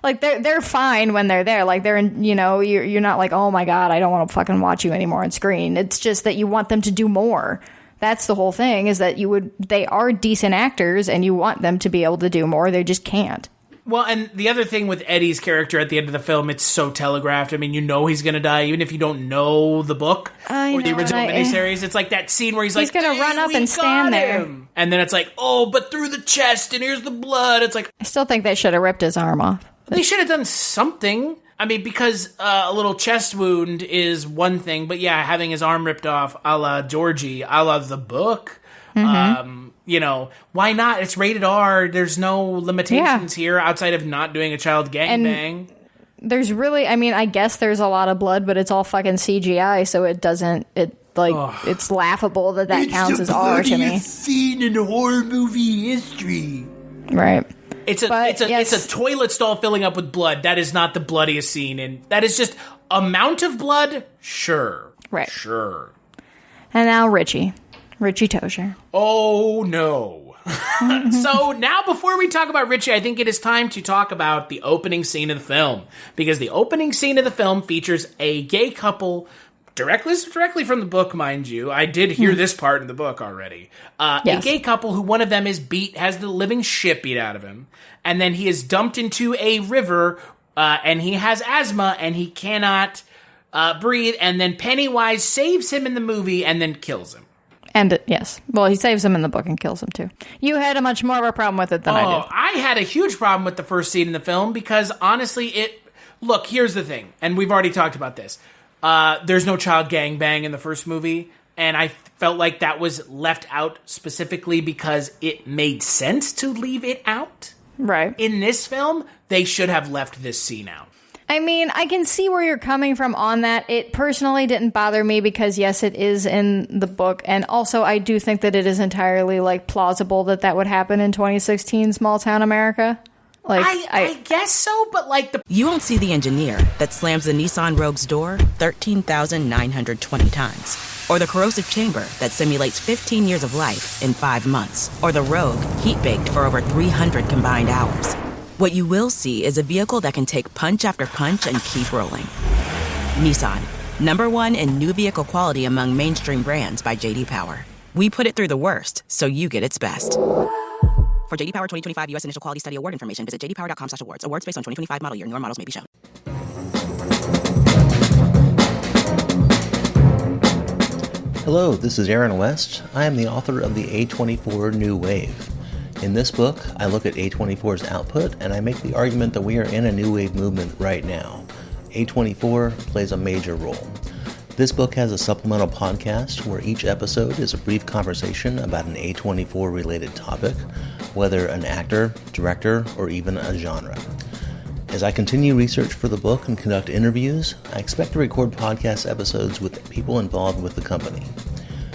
Like, they're fine when they're there. Like, they're in, you're not like, oh my God, I don't want to fucking watch you anymore on screen. It's just that you want them to do more. That's the whole thing, is that they are decent actors, and you want them to be able to do more. They just can't. Well, and the other thing with Eddie's character at the end of the film, it's so telegraphed. I mean, he's going to die, even if you don't know the book or the original miniseries. It's like that scene where he's like, going to run up and stand there. And then it's like, oh, but through the chest, and here's the blood. It's like, I still think they should have ripped his arm off. They should have done something. I mean, because a little chest wound is one thing, but yeah, having his arm ripped off a la Georgie, a la the book, why not? It's rated R. There's no limitations here outside of not doing a child gangbang. There's really, I guess there's a lot of blood, but it's all fucking CGI, so it's laughable that counts as R to me. It's the scene in horror movie history. Right. It's a toilet stall filling up with blood. That is not the bloodiest scene, and that is just amount of blood. Sure. Right. Sure. And now Richie Tozier. Oh, no. So now before we talk about Richie, I think it is time to talk about the opening scene of the film. Because the opening scene of the film features a gay couple, directly from the book, mind you. I did hear this part in the book already. Yes. A gay couple who one of them has the living shit beat out of him. And then he is dumped into a river, and he has asthma, and he cannot breathe. And then Pennywise saves him in the movie and then kills him. And yes. Well, he saves him in the book and kills him too. You had a much more of a problem with it than I did. I had a huge problem with the first scene in the film because honestly, look, here's the thing, and we've already talked about this. There's no child gangbang in the first movie, and I felt like that was left out specifically because it made sense to leave it out. Right. In this film, they should have left this scene out. I can see where you're coming from on that. It personally didn't bother me because, yes, it is in the book. And also, I do think that it is entirely, plausible that would happen in 2016 small-town America. I guess so, but You won't see the engineer that slams the Nissan Rogue's door 13,920 times. Or the corrosive chamber that simulates 15 years of life in 5 months. Or the Rogue heat-baked for over 300 combined hours. What you will see is a vehicle that can take punch after punch and keep rolling. Nissan, #1 in new vehicle quality among mainstream brands by J.D. Power. We put it through the worst, so you get its best. For J.D. Power 2025 U.S. Initial Quality Study Award information, visit jdpower.com/awards. Awards based on 2025 model year. Newer models may be shown. Hello, this is Aaron West. I am the author of the A24 New Wave. In this book, I look at A24's output and I make the argument that we are in a new wave movement right now. A24 plays a major role. This book has a supplemental podcast where each episode is a brief conversation about an A24 related topic, whether an actor, director, or even a genre. As I continue research for the book and conduct interviews, I expect to record podcast episodes with people involved with the company.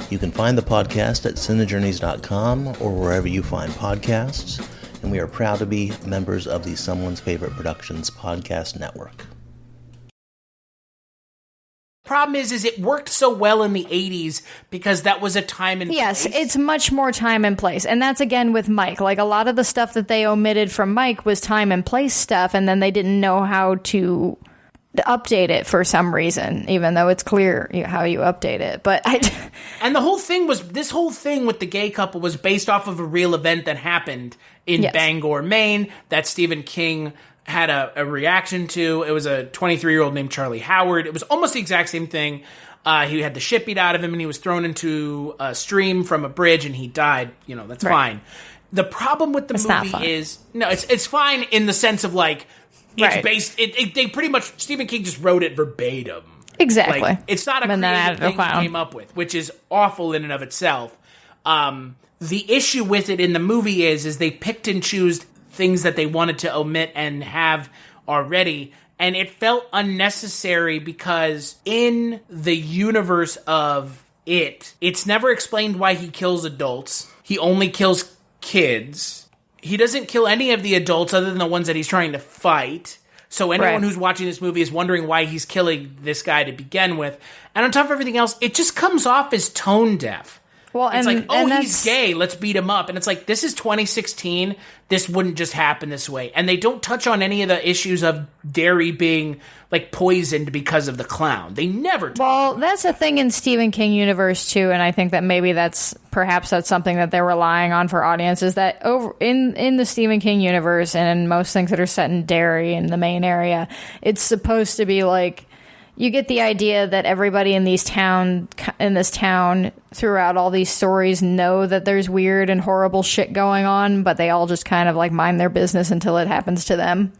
You can find the podcast at cinejourneys.com or wherever you find podcasts, and we are proud to be members of the Someone's Favorite Productions podcast network. Problem is it worked so well in the 80s because that was a time and place. Yes, it's much more time and place. And that's again with Mike. Like a lot of the stuff that they omitted from Mike was time and place stuff, and then they didn't know how to update it for some reason, even though it's clear how you update it. But and the whole thing was, this whole thing with the gay couple was based off of a real event that happened in Bangor, Maine, that Stephen King had a reaction to. It was a 23-year-old named Charlie Howard. It was almost the exact same thing. He had the shit beat out of him, and he was thrown into a stream from a bridge, and he died. You know, that's fine. The problem with the movie is, no, it's fine in the sense of like, it's based. They pretty much, Stephen King just wrote it verbatim. Exactly. Like, it's not a creative thing he came up with, which is awful in and of itself. The issue with it in the movie is they picked and chose things that they wanted to omit and have already, and it felt unnecessary because in the universe of it's never explained why he kills adults. He only kills kids. He doesn't kill any of the adults other than the ones that he's trying to fight. So anyone who's watching this movie is wondering why he's killing this guy to begin with. And on top of everything else, it just comes off as tone deaf. Well, it's like, he's gay, let's beat him up. And it's like, this is 2016. This wouldn't just happen this way. And they don't touch on any of the issues of Derry being, like, poisoned because of the clown. They never talk. Well, that's a thing in Stephen King universe, too. And I think that maybe that's something that they're relying on for audiences, that over in the Stephen King universe and in most things that are set in Derry, in the main area, it's supposed to be like, you get the idea that everybody in this town throughout all these stories know that there's weird and horrible shit going on, but they all just kind of like mind their business until it happens to them.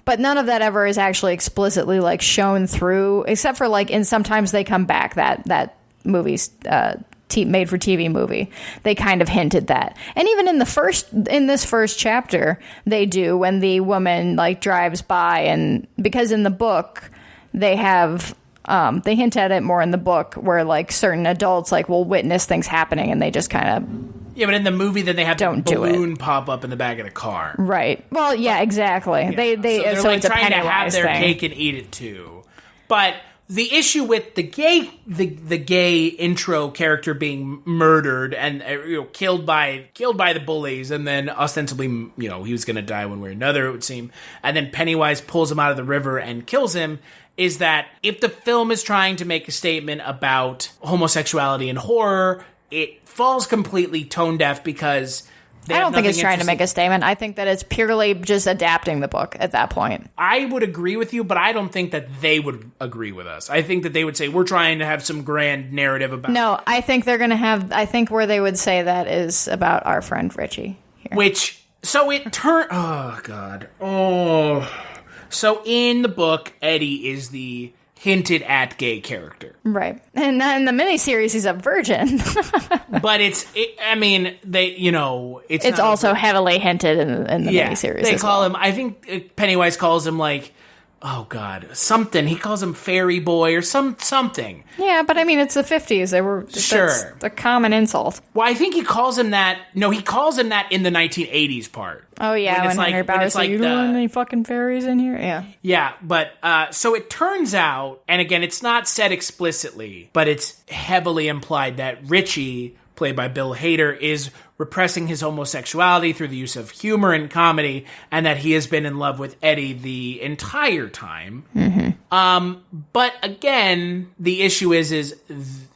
But none of that ever is actually explicitly like shown through, except for like in sometimes they come back that movie's made for TV movie. They kind of hinted that. And even in this first chapter, they do when the woman like drives by, and because in the book they have they hint at it more in the book where like certain adults like will witness things happening and they just kind of but in the movie then they have the balloon pop up in the back of the car. Right. Well, yeah, exactly. Yeah. They're so like it's trying a to have their cake and eat it too. But the issue with the gay intro character being murdered and killed by the bullies, and then ostensibly he was going to die one way or another, it would seem, and then Pennywise pulls him out of the river and kills him, is that if the film is trying to make a statement about homosexuality and horror, it falls completely tone deaf because I don't think it's trying to make a statement. I think that it's purely just adapting the book at that point. I would agree with you, but I don't think that they would agree with us. I think that they would say, we're trying to have some grand narrative about... No, I think they're going to have... I think where they would say that is about our friend Richie. Here. So in the book, Eddie is the hinted at gay character. Right. And in the miniseries, he's a virgin. But it's also heavily hinted in the miniseries. They call him, I think Pennywise calls him like, oh God, something. He calls him Fairy Boy or something. Yeah, but I mean, it's the 50s. That's a common insult. Well, I think he calls him that. No, he calls him that in the 1980s part. Oh, yeah, when Henry Bowers said, you don't want any fucking fairies in here? Yeah. Yeah, but so it turns out, and again, it's not said explicitly, but it's heavily implied that Richie, played by Bill Hader, is repressing his homosexuality through the use of humor and comedy, and that he has been in love with Eddie the entire time. Mm-hmm. But again, the issue is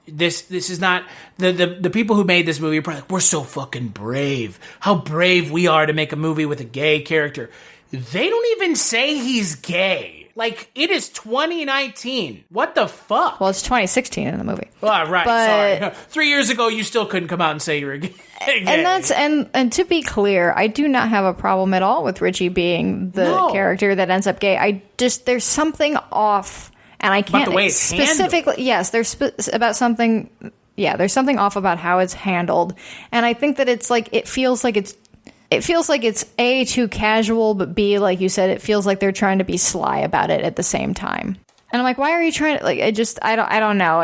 this is not the people who made this movie are probably like, we're so fucking brave. How brave we are to make a movie with a gay character. They don't even say he's gay. Like, it is 2019. What the fuck? Well, it's 2016 in the movie. Oh, right. But, sorry. 3 years ago, you still couldn't come out and say you were gay. And to be clear, I do not have a problem at all with Richie being the character that ends up gay. There's something off, and I can't about the way it's specifically. Handled. Yes, there's about something. Yeah, there's something off about how it's handled, and I think that it's like it feels like it's A, too casual, but B, like you said, it feels like they're trying to be sly about it at the same time. And I'm like, why are you trying to, like, I don't know.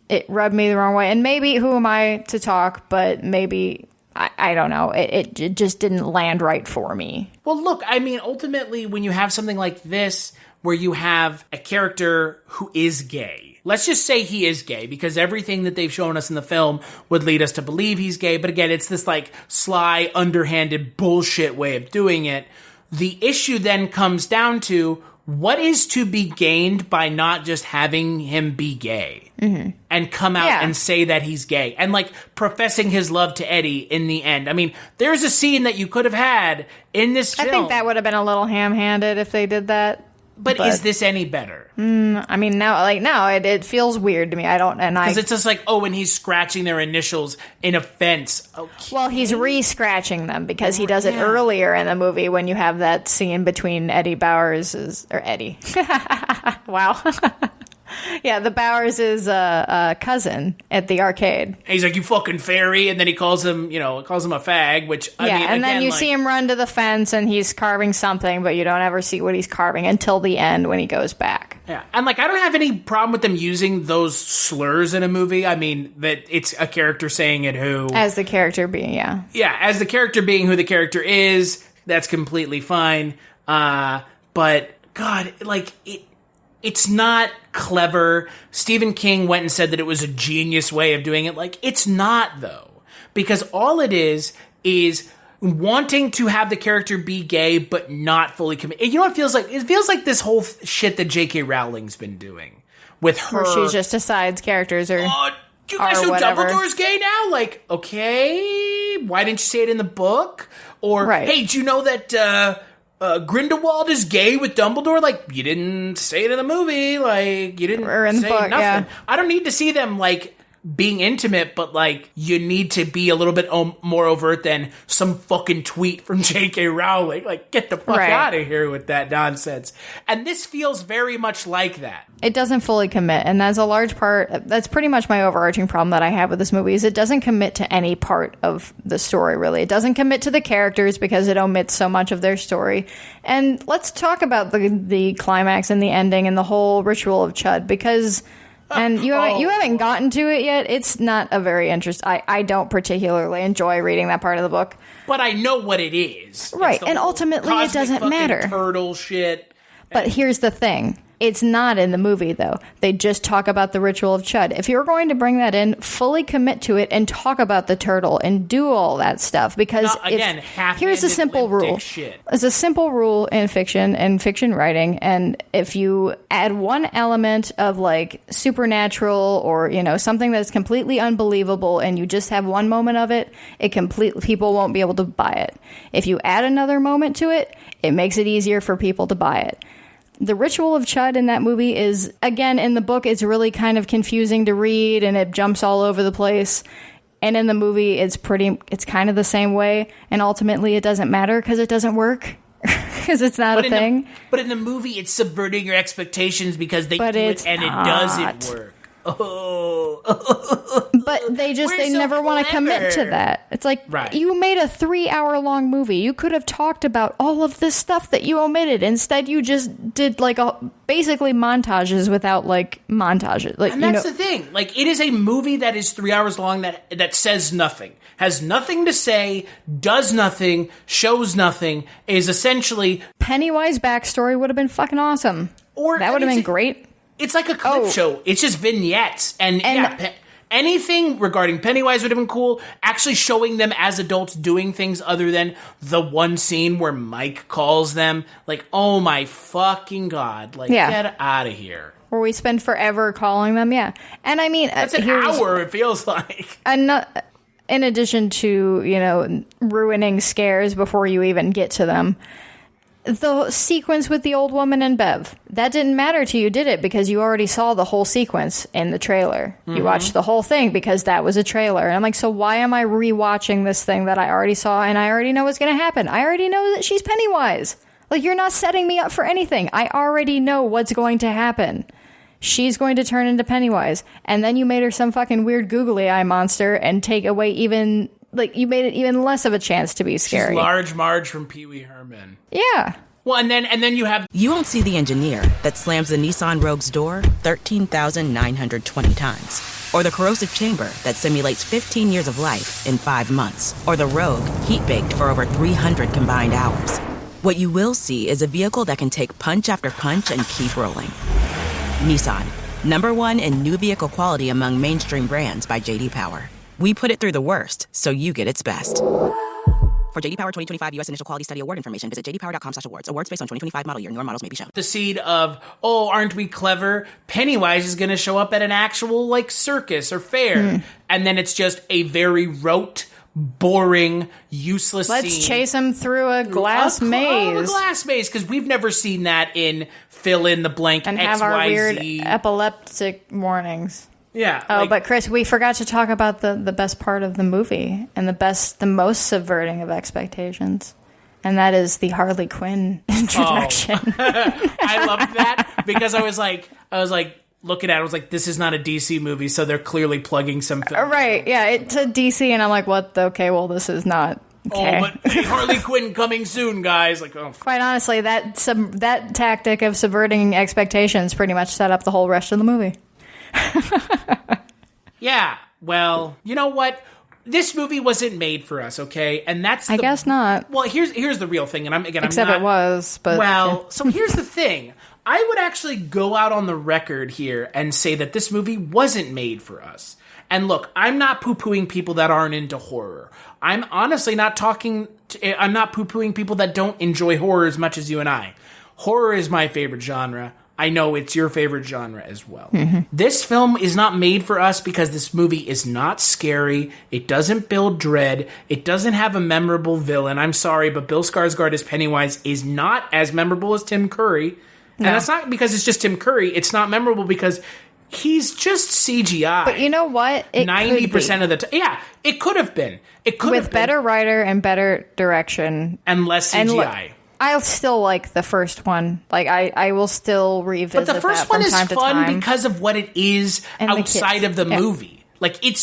It rubbed me the wrong way. And maybe, who am I to talk, but maybe, I don't know. It just didn't land right for me. Well, look, I mean, ultimately, when you have something like this, where you have a character who is gay, let's just say he is gay, because everything that they've shown us in the film would lead us to believe he's gay. But again, it's this like sly, underhanded bullshit way of doing it. The issue then comes down to, what is to be gained by not just having him be gay and come out and say that he's gay and like professing his love to Eddie in the end? I mean, there's a scene that you could have had in this film. I think that would have been a little ham-handed if they did that. But is this any better? I mean, now it feels weird to me. Because it's just like, and he's scratching their initials in a fence. Okay. Well, he's re-scratching them because he does it earlier in the movie when you have that scene between Eddie Eddie. Wow. Yeah, the Bowers' cousin at the arcade. And he's like, "You fucking fairy," and then he calls him a fag. Which I mean, and then you see him run to the fence, and he's carving something, but you don't ever see what he's carving until the end when he goes back. Yeah, and like, I don't have any problem with them using those slurs in a movie. I mean, that it's a character saying it as the character being, as the character being who the character is. That's completely fine. But God, like it. It's not clever. Stephen King went and said that it was a genius way of doing it. Like, it's not, though. Because all it is wanting to have the character be gay, but not fully commit. You know what it feels like? It feels like this whole shit that J.K. Rowling's been doing with her. Where she just decides characters are... you guys know Dumbledore's gay now? Like, okay, why didn't you say it in the book? Or, hey, do you know that... Grindelwald is gay with Dumbledore? Like, you didn't say it in the movie. Like, you didn't or in say the book, nothing. Yeah. I don't need to see them, like, being intimate, but, like, you need to be a little bit more overt than some fucking tweet from J.K. Rowling. Like, get the fuck out of here with that nonsense. And this feels very much like that. It doesn't fully commit, and that's a large part. That's pretty much my overarching problem that I have with this movie, is it doesn't commit to any part of the story, really. It doesn't commit to the characters because it omits so much of their story. And let's talk about the climax and the ending and the whole ritual of Chud, because... And you haven't gotten to it yet. It's not a very interesting... I don't particularly enjoy reading that part of the book. But I know what it is. Right, and ultimately it doesn't matter. Turtle shit. But here's the thing. It's not in the movie, though. They just talk about the ritual of Chud. If you're going to bring that in, fully commit to it and talk about the turtle and do all that stuff. Because here's a simple rule. It's a simple rule in fiction and fiction writing. And if you add one element of like supernatural or, something that's completely unbelievable and you just have one moment of it, people won't be able to buy it. If you add another moment to it, it makes it easier for people to buy it. The ritual of Chud in that movie is, again, in the book, it's really kind of confusing to read and it jumps all over the place. And in the movie, it's kind of the same way. And ultimately, it doesn't matter because it doesn't work. Because it's not a thing. But in the movie, it's subverting your expectations because they do it and it doesn't work. But they never want to commit to that. It's like, you made a 3-hour-long movie. You could have talked about all of this stuff that you omitted. Instead, you just did basically montages without montages. And that's the thing. Like, it is a movie that is 3 hours long that says nothing, has nothing to say, does nothing, shows nothing, is essentially... Pennywise backstory would have been fucking awesome. That would have been great. It's like a clip show. It's just vignettes. And anything regarding Pennywise would have been cool. Actually showing them as adults doing things other than the one scene where Mike calls them. Like, oh my fucking God. Like, get out of here. Where we spend forever calling them, And I mean... That's an hour, it feels like. In addition to, ruining scares before you even get to them... the sequence with the old woman and Bev, that didn't matter to you, did it? Because you already saw the whole sequence in the trailer. Mm-hmm. You watched the whole thing because that was a trailer. And I'm like, so why am I rewatching this thing that I already saw and I already know what's going to happen? I already know that she's Pennywise. Like, you're not setting me up for anything. I already know what's going to happen. She's going to turn into Pennywise. And then you made her some fucking weird googly eye monster and take away even... Like, you made it even less of a chance to be scary. She's Large Marge from Pee Wee Herman. Yeah. Well, and then you have... You won't see the engineer that slams the Nissan Rogue's door 13,920 times. Or the corrosive chamber that simulates 15 years of life in 5 months. Or the Rogue heat-baked for over 300 combined hours. What you will see is a vehicle that can take punch after punch and keep rolling. Nissan, #1 in new vehicle quality among mainstream brands by J.D. Power. We put it through the worst, so you get its best. For J.D. Power 2025 U.S. Initial Quality Study Award information, visit jdpower.com/awards. Awards based on 2025 model year. Newer models may be shown. The seed of, oh, aren't we clever? Pennywise is going to show up at an actual, like, circus or fair. And then it's just a very rote, boring, useless scene. Let's chase him through a glass maze. A glass maze, because we've never seen that in fill-in-the-blank and XYZ. have our weird epileptic warnings. Yeah. Oh, but Chris, we forgot to talk about the best part of the movie and the most subverting of expectations. And that is the Harley Quinn introduction. Oh. I loved that because I was like looking at it, I was like, this is not a DC movie, so they're clearly plugging some film. Right, yeah, it's a DC, and I'm like, what? Okay, well, this is not. Okay. Oh, but hey, Harley Quinn coming soon, guys. Like, oh. Quite honestly, that tactic of subverting expectations pretty much set up the whole rest of the movie. Yeah, well, you know what? This movie wasn't made for us, okay? And that's I guess not. Well, here's the real thing, and I'm Except not, it was, but well, so here's the thing. I would actually go out on the record here and say that this movie wasn't made for us. And look, I'm not poo-pooing people that aren't into horror. I'm honestly not I'm not poo-pooing people that don't enjoy horror as much as you and I. Horror is my favorite genre. I know it's your favorite genre as well. Mm-hmm. This film is not made for us because this movie is not scary. It doesn't build dread. It doesn't have a memorable villain. I'm sorry, but Bill Skarsgård as Pennywise is not as memorable as Tim Curry. No. And that's not because it's just Tim Curry. It's not memorable because he's just CGI. But you know what? 90% of the time. Yeah, it could have been. It could have been. With better writer and better direction. And less CGI. I'll still like the first one. Like, I will still revisit that. But the first one is fun because of what it is and outside of the movie. Like, it's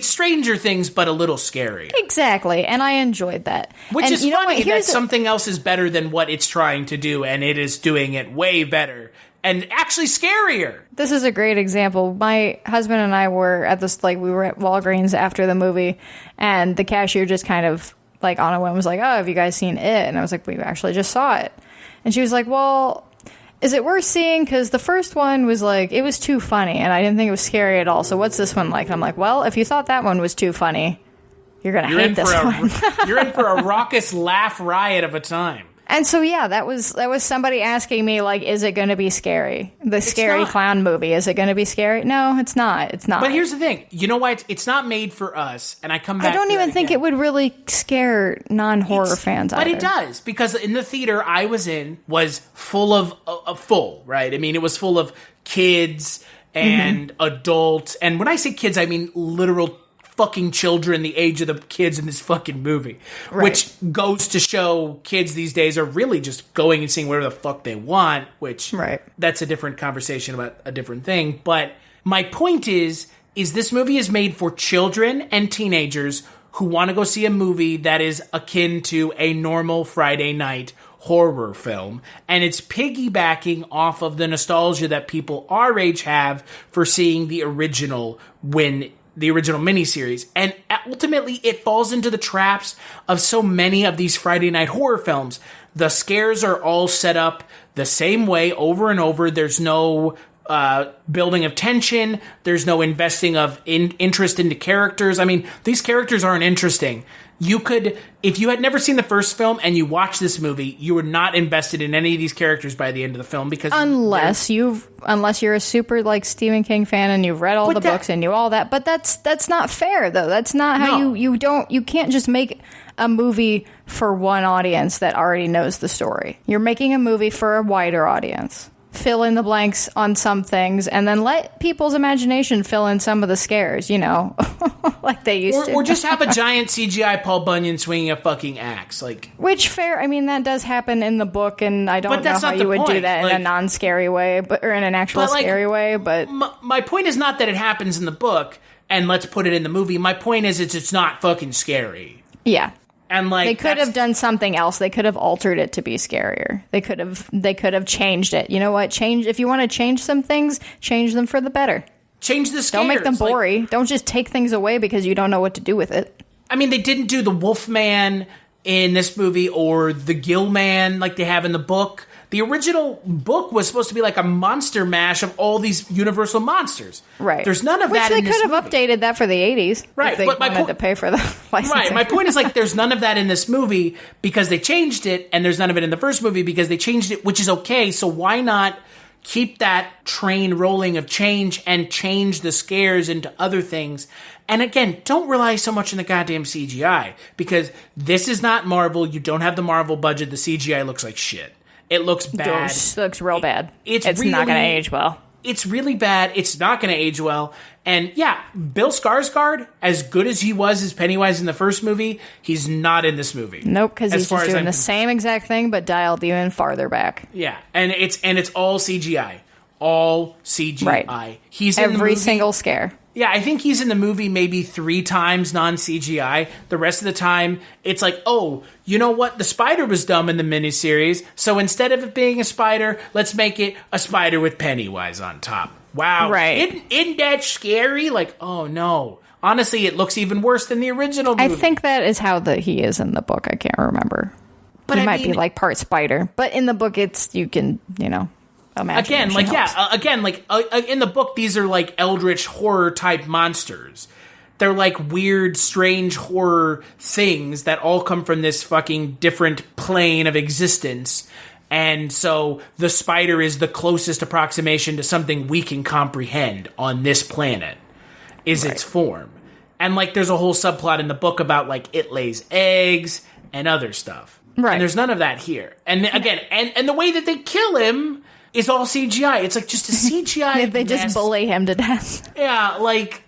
Stranger Things, but a little scary. Exactly, and I enjoyed that. Which is funny that something else is better than what it's trying to do, and it is doing it way better. And actually scarier. This is a great example. My husband and I were at we were at Walgreens after the movie, and the cashier just kind of, like, on a whim was like, oh, have you guys seen it? And I was like, we actually just saw it. And she was like, well, is it worth seeing? Because the first one was like, it was too funny, and I didn't think it was scary at all. So what's this one like? And I'm like, well, if you thought that one was too funny, you're going to hate this one. You're in for a raucous laugh riot of a time. And so, yeah, that was somebody asking me, like, is it going to be scary? The Scary Clown movie, is it going to be scary? No, it's not. It's not. But here's the thing. You know why it's not made for us? And I come back I don't even think it would really scare non-horror fans either. But it does, because in the theater I was in was full of, right? I mean, it was full of kids and adults. And when I say kids, I mean literal fucking children the age of the kids in this fucking movie, which goes to show kids these days are really just going and seeing whatever the fuck they want, which that's a different conversation about a different thing. But my point is this movie is made for children and teenagers who want to go see a movie that is akin to a normal Friday night horror film, and it's piggybacking off of the nostalgia that people our age have for seeing the original miniseries. And ultimately, it falls into the traps of so many of these Friday night horror films. The scares are all set up the same way over and over. There's no building of tension. There's no investing of interest into characters. I mean, these characters aren't interesting. You could, if you had never seen the first film and you watch this movie, you were not invested in any of these characters by the end of the film because unless you're a super like Stephen King fan and you've read all the books and you all that. But that's not fair though. That's not how you can't just make a movie for one audience that already knows the story. You're making a movie for a wider audience. Fill in the blanks on some things and then let people's imagination fill in some of the scares, like they used to. Or just have a giant CGI Paul Bunyan swinging a fucking axe. I mean, that does happen in the book, and I don't know how you would do that in a non-scary way, or in an actual scary way, but... My point is not that it happens in the book, and let's put it in the movie. My point is it's not fucking scary. Yeah. And they could have done something else. They could have altered it to be scarier. They could have changed it. You know what? If you want to change some things, change them for the better. Change the scares. Don't make them boring. Don't just take things away because you don't know what to do with it. I mean, they didn't do the Wolfman in this movie or the Gill Man like they have in the book. The original book was supposed to be like a monster mash of all these Universal monsters. Right. There's none of that in this movie. They could have updated that for the 80s. Right. If they wanted to pay for the licensing. Right. My point is there's none of that in this movie because they changed it, and there's none of it in the first movie because they changed it, which is okay. So why not keep that train rolling of change and change the scares into other things? And again, don't rely so much on the goddamn CGI because this is not Marvel. You don't have the Marvel budget. The CGI looks like shit. It looks bad. It looks real bad. It's really, not going to age well. It's really bad. It's not going to age well. And yeah, Bill Skarsgård, as good as he was as Pennywise in the first movie, he's not in this movie. Nope, because he's just doing the same exact thing, but dialed even farther back. Yeah, and it's all CGI. All CGI. Right. He's in every single scare. Yeah, I think he's in the movie maybe 3 times non-CGI. The rest of the time, it's like, oh, you know what? The spider was dumb in the miniseries, so instead of it being a spider, let's make it a spider with Pennywise on top. Wow. Right. Isn't that scary? Oh, no. Honestly, it looks even worse than the original movie. I think that is how he is in the book. I can't remember. But he might be part spider. But in the book, you can, Again, in the book, these are eldritch horror type monsters. They're weird, strange horror things that all come from this fucking different plane of existence. And so the spider is the closest approximation to something we can comprehend on this planet, is its form. And there's a whole subplot in the book about it lays eggs and other stuff. Right. And there's none of that here. And again, and the way that they kill him is all CGI. It's just a CGI They just bully him to death. Yeah,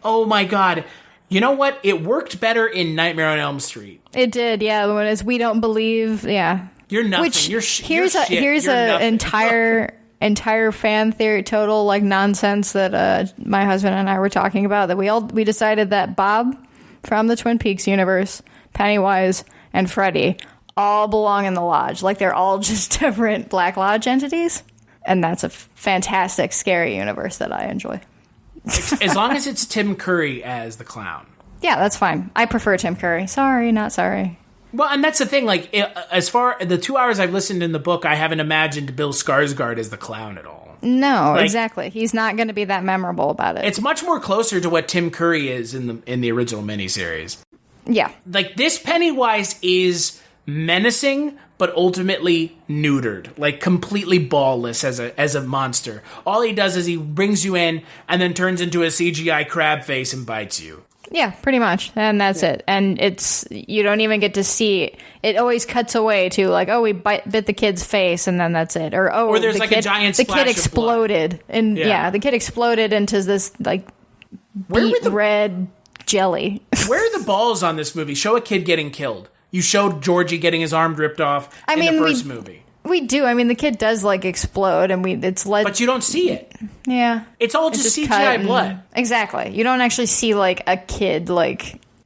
oh my god. You know what? It worked better in Nightmare on Elm Street. It did, yeah. When it's we don't believe, yeah. You're nothing. Which here's an entire fan theory, total nonsense that my husband and I were talking about. That we decided that Bob from the Twin Peaks universe, Pennywise, and Freddy all belong in the lodge. They're all just different Black Lodge entities. And that's a fantastic, scary universe that I enjoy. As long as it's Tim Curry as the clown. Yeah, that's fine. I prefer Tim Curry. Sorry, not sorry. Well, and that's the thing. As far the 2 hours I've listened in the book, I haven't imagined Bill Skarsgård as the clown at all. No, exactly. He's not going to be that memorable about it. It's much more closer to what Tim Curry is in the original miniseries. Yeah. This Pennywise is menacing, but ultimately neutered, completely ballless as a monster. All he does is he brings you in and then turns into a CGI crab face and bites you. Yeah, pretty much. And that's it. And you don't even get to see it. It always cuts away to we bit the kid's face and then that's it. Or there's a giant splash the kid exploded. of blood. And the kid exploded into this beet red jelly. Where are the balls on this movie? Show a kid getting killed. You showed Georgie getting his arm ripped off in the first movie. We do. I mean, the kid does explode, and but you don't see it. Yeah, it's all just CGI blood. Exactly. You don't actually see a kid.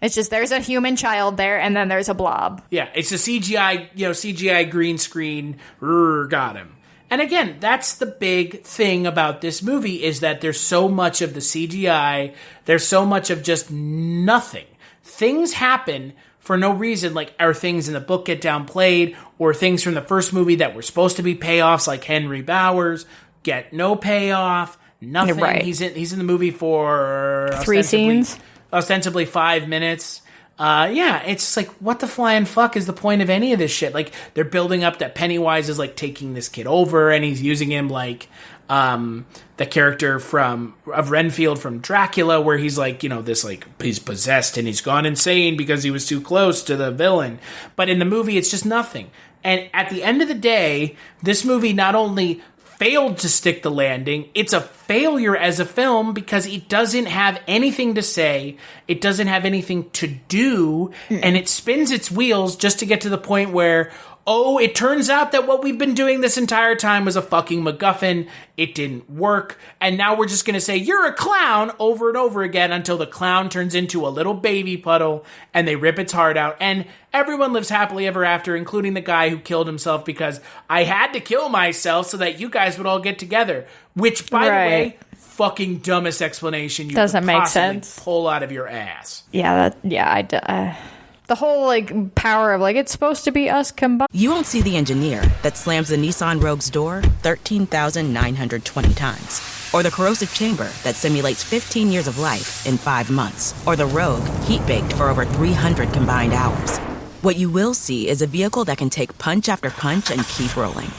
It's just there's a human child there, and then there's a blob. Yeah, it's a CGI. CGI green screen. Got him. And again, that's the big thing about this movie is that there's so much of the CGI. There's so much of just nothing. Things happen for no reason, or things in the book get downplayed, or things from the first movie that were supposed to be payoffs, like Henry Bowers, get no payoff. nothing. Right. He's in the movie for 3 scenes, ostensibly 5 minutes. It's just like, what the flying fuck is the point of any of this shit? Like, they're building up that Pennywise is like taking this kid over, and he's using him like the character of Renfield from Dracula, where he's like, this like he's possessed and he's gone insane because he was too close to the villain. But in the movie, it's just nothing. And at the end of the day, this movie not only failed to stick the landing, it's a failure as a film because it doesn't have anything to say, it doesn't have anything to do, and it spins its wheels just to get to the point where, oh, it turns out that what we've been doing this entire time was a fucking MacGuffin. It didn't work. And now we're just going to say, you're a clown over and over again until the clown turns into a little baby puddle and they rip its heart out. And everyone lives happily ever after, including the guy who killed himself because I had to kill myself so that you guys would all get together. Which, by the way, fucking dumbest explanation you doesn't could make possibly sense. Pull out of your ass. The whole, like, power of, like, it's supposed to be us combined. You won't see the engineer that slams the Nissan Rogue's door 13,920 times. Or the corrosive chamber that simulates 15 years of life in 5 months. Or the Rogue heat-baked for over 300 combined hours. What you will see is a vehicle that can take punch after punch and keep rolling.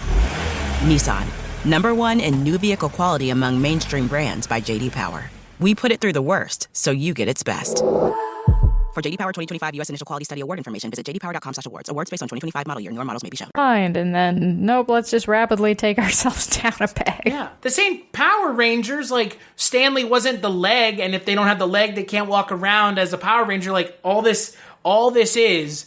Nissan, #1 in new vehicle quality among mainstream brands by J.D. Power. We put it through the worst, so you get its best. For J.D. Power 2025 U.S. Initial Quality Study Award information, visit jdpower.com/awards. Awards based on 2025 model year. Newer models may be shown. And then, nope, let's just rapidly take ourselves down a peg. Yeah. The same Power Rangers, like, Stanley wasn't the leg, and if they don't have the leg, they can't walk around as a Power Ranger. Like, all this is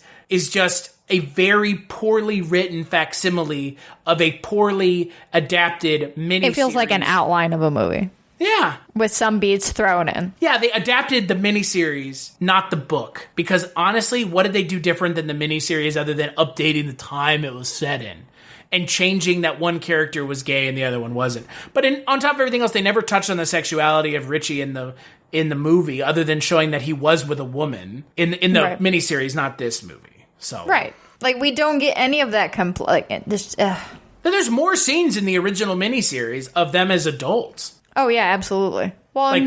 just a very poorly written facsimile of a poorly adapted miniseries. It feels like an outline of a movie. Yeah. With some beats thrown in. Yeah, they adapted the miniseries, not the book. Because honestly, what did they do different than the miniseries other than updating the time it was set in? And changing that one character was gay and the other one wasn't. But on top of everything else, they never touched on the sexuality of Richie in the movie, other than showing that he was with a woman in the miniseries, not this movie. So right. Like, we don't get any of that But there's more scenes in the original miniseries of them as adults. Oh, yeah, absolutely. Well, like,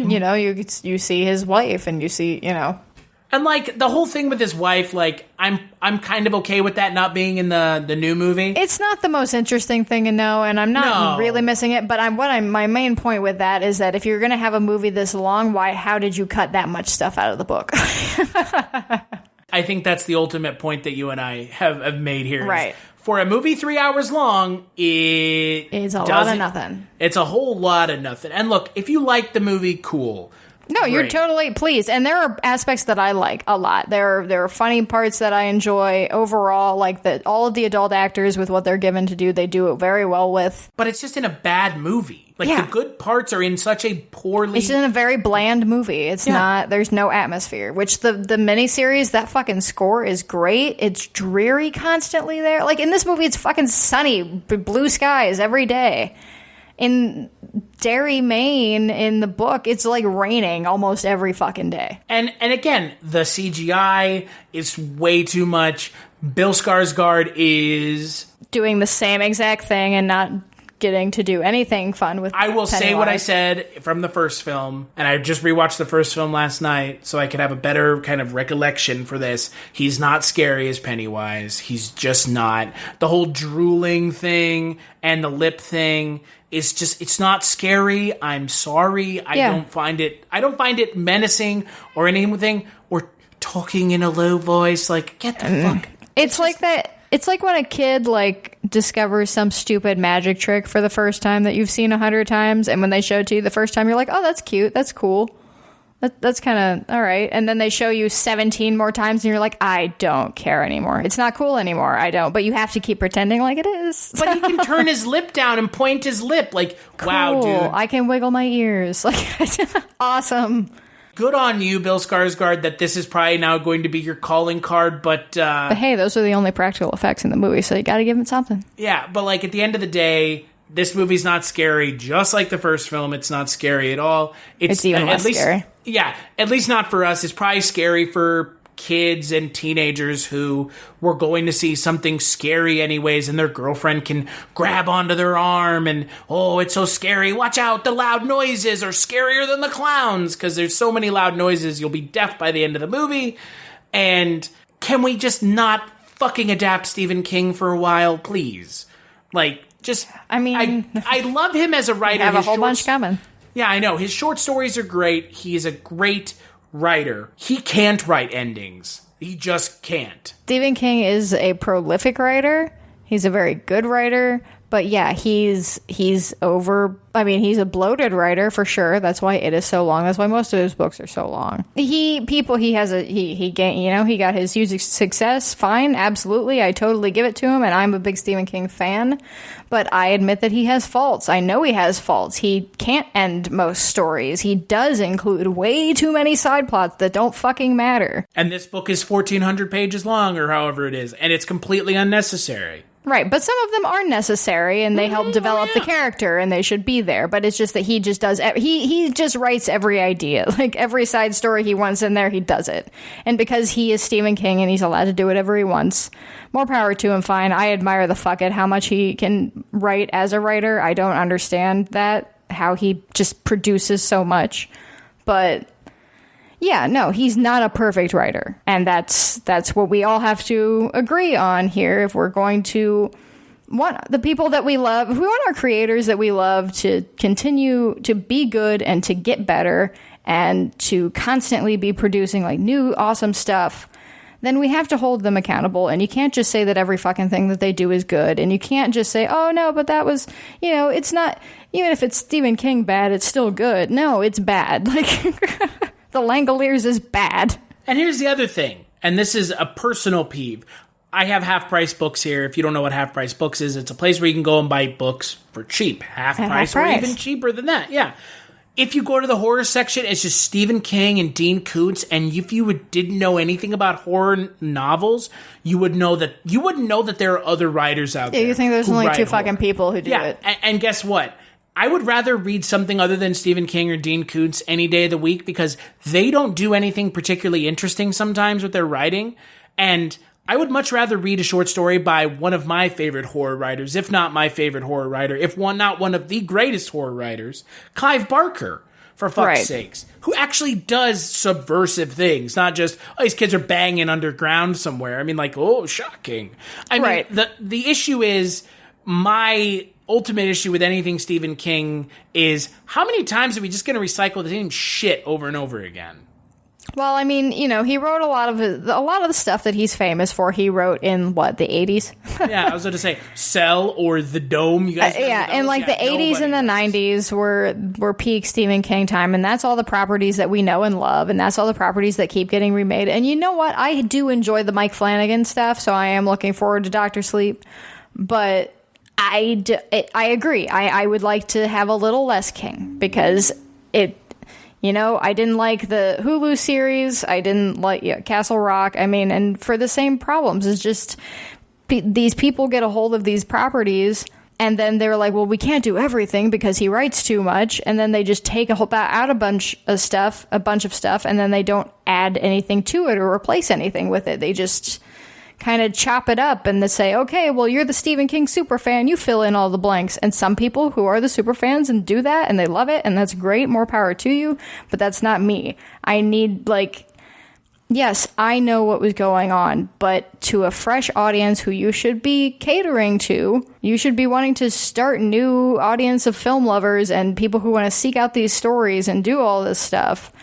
you see his wife, and you see, And, like, the whole thing with his wife, like, I'm kind of okay with that not being in the new movie. It's not the most interesting thing to know, and I'm not really missing it, but my main point with that is that if you're going to have a movie this long, how did you cut that much stuff out of the book? I think that's the ultimate point that you and I have made here. Right. For a movie 3 hours long, it's a lot of nothing. It's a whole lot of nothing. And look, if you like the movie, cool. No, great. You're totally pleased. And there are aspects that I like a lot. There are funny parts that I enjoy. Overall, like all of the adult actors with what they're given to do, they do it very well with. But it's just in a bad movie. Like, the good parts are in such a poorly... It's in a very bland movie. It's not... There's no atmosphere. Which the miniseries, that fucking score is great. It's dreary constantly there. Like, in this movie, it's fucking sunny. Blue skies every day. In Derry, Maine, in the book, it's like raining almost every fucking day. And again, the CGI is way too much. Bill Skarsgård is... doing the same exact thing and not getting to do anything fun with I will Pennywise. say what I said from the first film, and I just rewatched the first film last night so I could have a better kind of recollection for this. He's not scary as Pennywise. He's just not. The whole drooling thing and the lip thing is just, it's not scary. I'm sorry. I don't find it menacing or anything, or talking in a low voice. Like, get the fuck. It's like that. It's like when a kid, like, discovers some stupid magic trick for the first time that you've seen 100 times, and when they show it to you the first time, you're like, oh, that's cute, that's cool. That's kind of all right. And then they show you 17 more times, and you're like, I don't care anymore. It's not cool anymore. I don't. But you have to keep pretending like it is. But he can turn his lip down and point his lip. Like, cool. Wow, dude. I can wiggle my ears. Like, awesome. Good on you, Bill Skarsgård, that this is probably now going to be your calling card, but hey, those are the only practical effects in the movie, so you gotta give it something. Yeah, but like at the end of the day, this movie's not scary, just like the first film. It's not scary at all. It's even less scary. Yeah, at least not for us. It's probably scary for kids and teenagers who were going to see something scary anyways, and their girlfriend can grab onto their arm and, oh, it's so scary, watch out, the loud noises are scarier than the clowns, because there's so many loud noises you'll be deaf by the end of the movie. And can we just not fucking adapt Stephen King for a while, please? Like, just, I love him as a writer. Have a whole bunch coming. Yeah, I know. His short stories are great. He's a great writer. He can't write endings. He just can't. Stephen King is a prolific writer. He's a very good writer. But yeah, he's a bloated writer for sure. That's why it is so long. That's why most of his books are so long. He got his huge success. Fine, absolutely. I totally give it to him, and I'm a big Stephen King fan. But I admit that he has faults. I know he has faults. He can't end most stories. He does include way too many side plots that don't fucking matter. And this book is 1,400 pages long, or however it is, and it's completely unnecessary. Right, but some of them are necessary, and they help develop the character, and they should be there. But it's just that he just does... He just writes every idea. Like, every side story he wants in there, he does it. And because he is Stephen King, and he's allowed to do whatever he wants, more power to him, fine. I admire the fuck at how much he can write as a writer. I don't understand that, how he just produces so much. But... yeah, no, he's not a perfect writer. And that's what we all have to agree on here if we're going to want the people that we love, if we want our creators that we love to continue to be good and to get better and to constantly be producing like new awesome stuff, then we have to hold them accountable. And you can't just say that every fucking thing that they do is good. And you can't just say, oh no, but that was, it's not, even if it's Stephen King bad, it's still good. No, it's bad. Like... The Langoliers is bad. And here's the other thing, and this is a personal peeve. I have Half Price Books here. If you don't know what Half Price Books is, it's a place where you can go and buy books for cheap. Half price or even cheaper than that. Yeah. If you go to the horror section, it's just Stephen King and Dean Koontz, and if you didn't know anything about horror novels, you wouldn't know that there are other writers out there. Yeah, you think there's only two fucking people who do it. And guess what? I would rather read something other than Stephen King or Dean Koontz any day of the week because they don't do anything particularly interesting sometimes with their writing. And I would much rather read a short story by one of my favorite horror writers, if not my favorite horror writer, if not one of the greatest horror writers, Clive Barker, for fuck's sakes, who actually does subversive things, not just, oh, these kids are banging underground somewhere. I mean, like, oh, shocking. I mean, the issue is my... ultimate issue with anything Stephen King is how many times are we just going to recycle the same shit over and over again? Well, I mean, he wrote a lot of the stuff that he's famous for. He wrote in the 80s. Yeah, I was going to say Cell or The Dome. You guys, and like the 80s and the 90s were peak Stephen King time, and that's all the properties that we know and love, and that's all the properties that keep getting remade. And you know what? I do enjoy the Mike Flanagan stuff, so I am looking forward to Dr. Sleep, but. I agree. I would like to have a little less King because I didn't like the Hulu series. I didn't like Castle Rock. I mean, and for the same problems, it's just these people get a hold of these properties and then they're like, well, we can't do everything because he writes too much. And then they just take out a bunch of stuff, and then they don't add anything to it or replace anything with it. They just kind of chop it up and they say, okay, well, you're the Stephen King super fan, you fill in all the blanks. And some people who are the super fans and do that and they love it and that's great, more power to you, but that's not me. I need yes, I know what was going on, but to a fresh audience who you should be catering to, you should be wanting to start new audience of film lovers and people who want to seek out these stories and do all this stuff.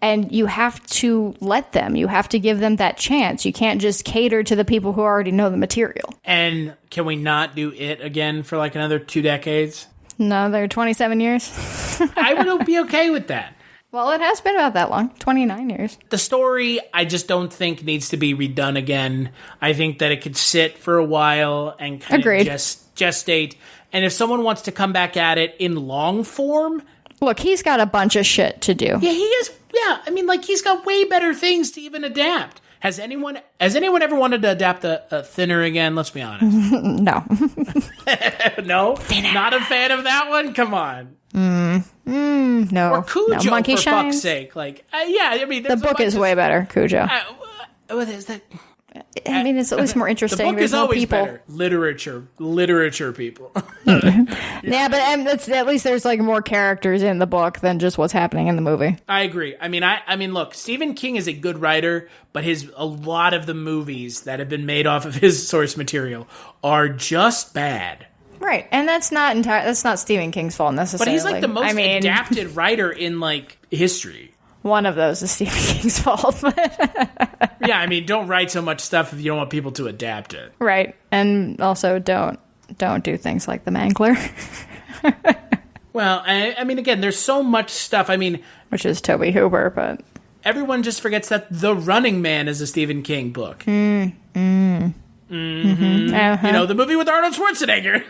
And you have to let them. You have to give them that chance. You can't just cater to the people who already know the material. And can we not do it again for like another 2 decades? No, they're 27 years. I would be okay with that. Well, it has been about that long. 29 years. The story, I just don't think needs to be redone again. I think that it could sit for a while and kind of gestate. And if someone wants to come back at it in long form... Look, he's got a bunch of shit to do. Yeah, he is. Yeah, I mean, he's got way better things to even adapt. Has anyone ever wanted to adapt the Thinner again? Let's be honest. No. No? Thinner. Not a fan of that one? Come on. No. Or Cujo, Monkey for Shines. fuck's sake. Yeah, I mean... The book is way better, Cujo. is that? I mean, it's at least more interesting. The book There's is always people. better. Literature people. Yeah, but at least there's like more characters in the book than just what's happening in the movie. I agree. I mean, look, Stephen King is a good writer, but a lot of the movies that have been made off of his source material are just bad. Right, and that's not Stephen King's fault necessarily. But he's like the most adapted writer in like history. One of those is Stephen King's fault. Yeah, I mean, don't write so much stuff if you don't want people to adapt it. Right, and also don't do things like The Mangler. Well, I mean, again, there's so much stuff. I mean, which is Tobe Hooper, but everyone just forgets that The Running Man is a Stephen King book. Uh-huh. You know, the movie with Arnold Schwarzenegger.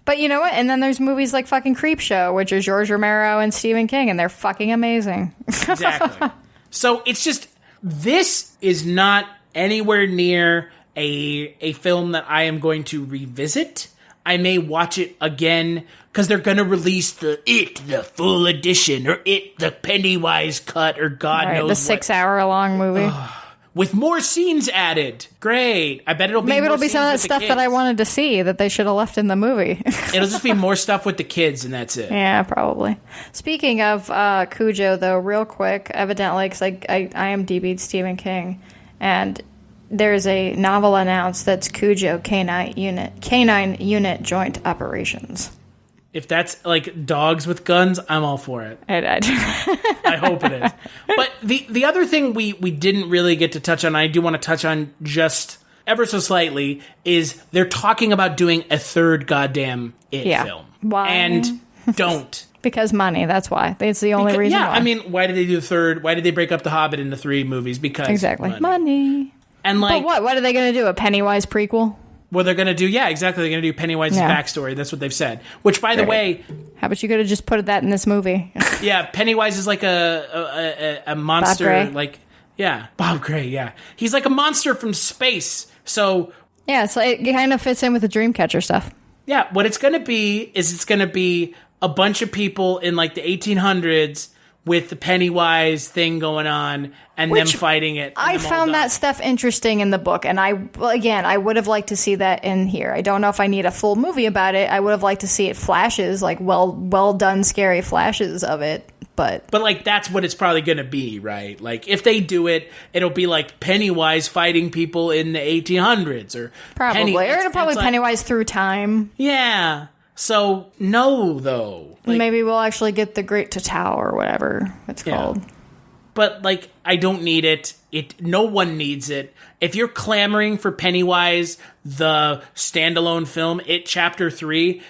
But you know what? And then there's movies like fucking Creepshow, which are George Romero and Stephen King, and they're fucking amazing. Exactly. So it's just, this is not anywhere near a film that I am going to revisit. I may watch it again because they're going to release the full edition, or the Pennywise cut, or God knows the 6 hour long movie. With more scenes added. Great. I bet it'll be maybe more it'll be some of that stuff that I wanted to see that they should have left in the movie. It'll just be more stuff with the kids, and that's it. Yeah, probably. Speaking of Cujo, though, real quick, evidently, because I IMDb'd Stephen King, and there's a novel announced that's Cujo Canine Unit Joint Operations. If that's like dogs with guns, I'm all for it. I hope it is. But the other thing we didn't really get to touch on, I do want to touch on just ever so slightly, is they're talking about doing a third goddamn film. Why? And don't. Because money, that's why. It's the only reason why. I mean, why did they do the third? Why did they break up The Hobbit into 3 movies? Because exactly. Money. And like, but what are they going to do? A Pennywise prequel? Well, they're going to do, exactly. They're going to do Pennywise's backstory. That's what they've said. Which, by the way... How about you could have just put that in this movie? Yeah, Pennywise is like a monster. Bob Gray. Like, yeah, Bob Gray, yeah. He's like a monster from space. So... Yeah, so it kind of fits in with the Dreamcatcher stuff. Yeah, what it's going to be is it's going to be a bunch of people in like the 1800s with the Pennywise thing going on and them fighting it. I found that stuff interesting in the book, and I would have liked to see that in here. I don't know if I need a full movie about it. I would have liked to see it flashes, like well done, scary flashes of it. But like that's what it's probably going to be, right? Like if they do it, it'll be like Pennywise fighting people in the 1800s, or probably, or it'll probably Pennywise through time. Yeah. So no, though. Like, maybe we'll actually get the Great Tatao or whatever it's called. But like, I don't need it. No one needs it. If you're clamoring for Pennywise, the standalone film, It Chapter 3,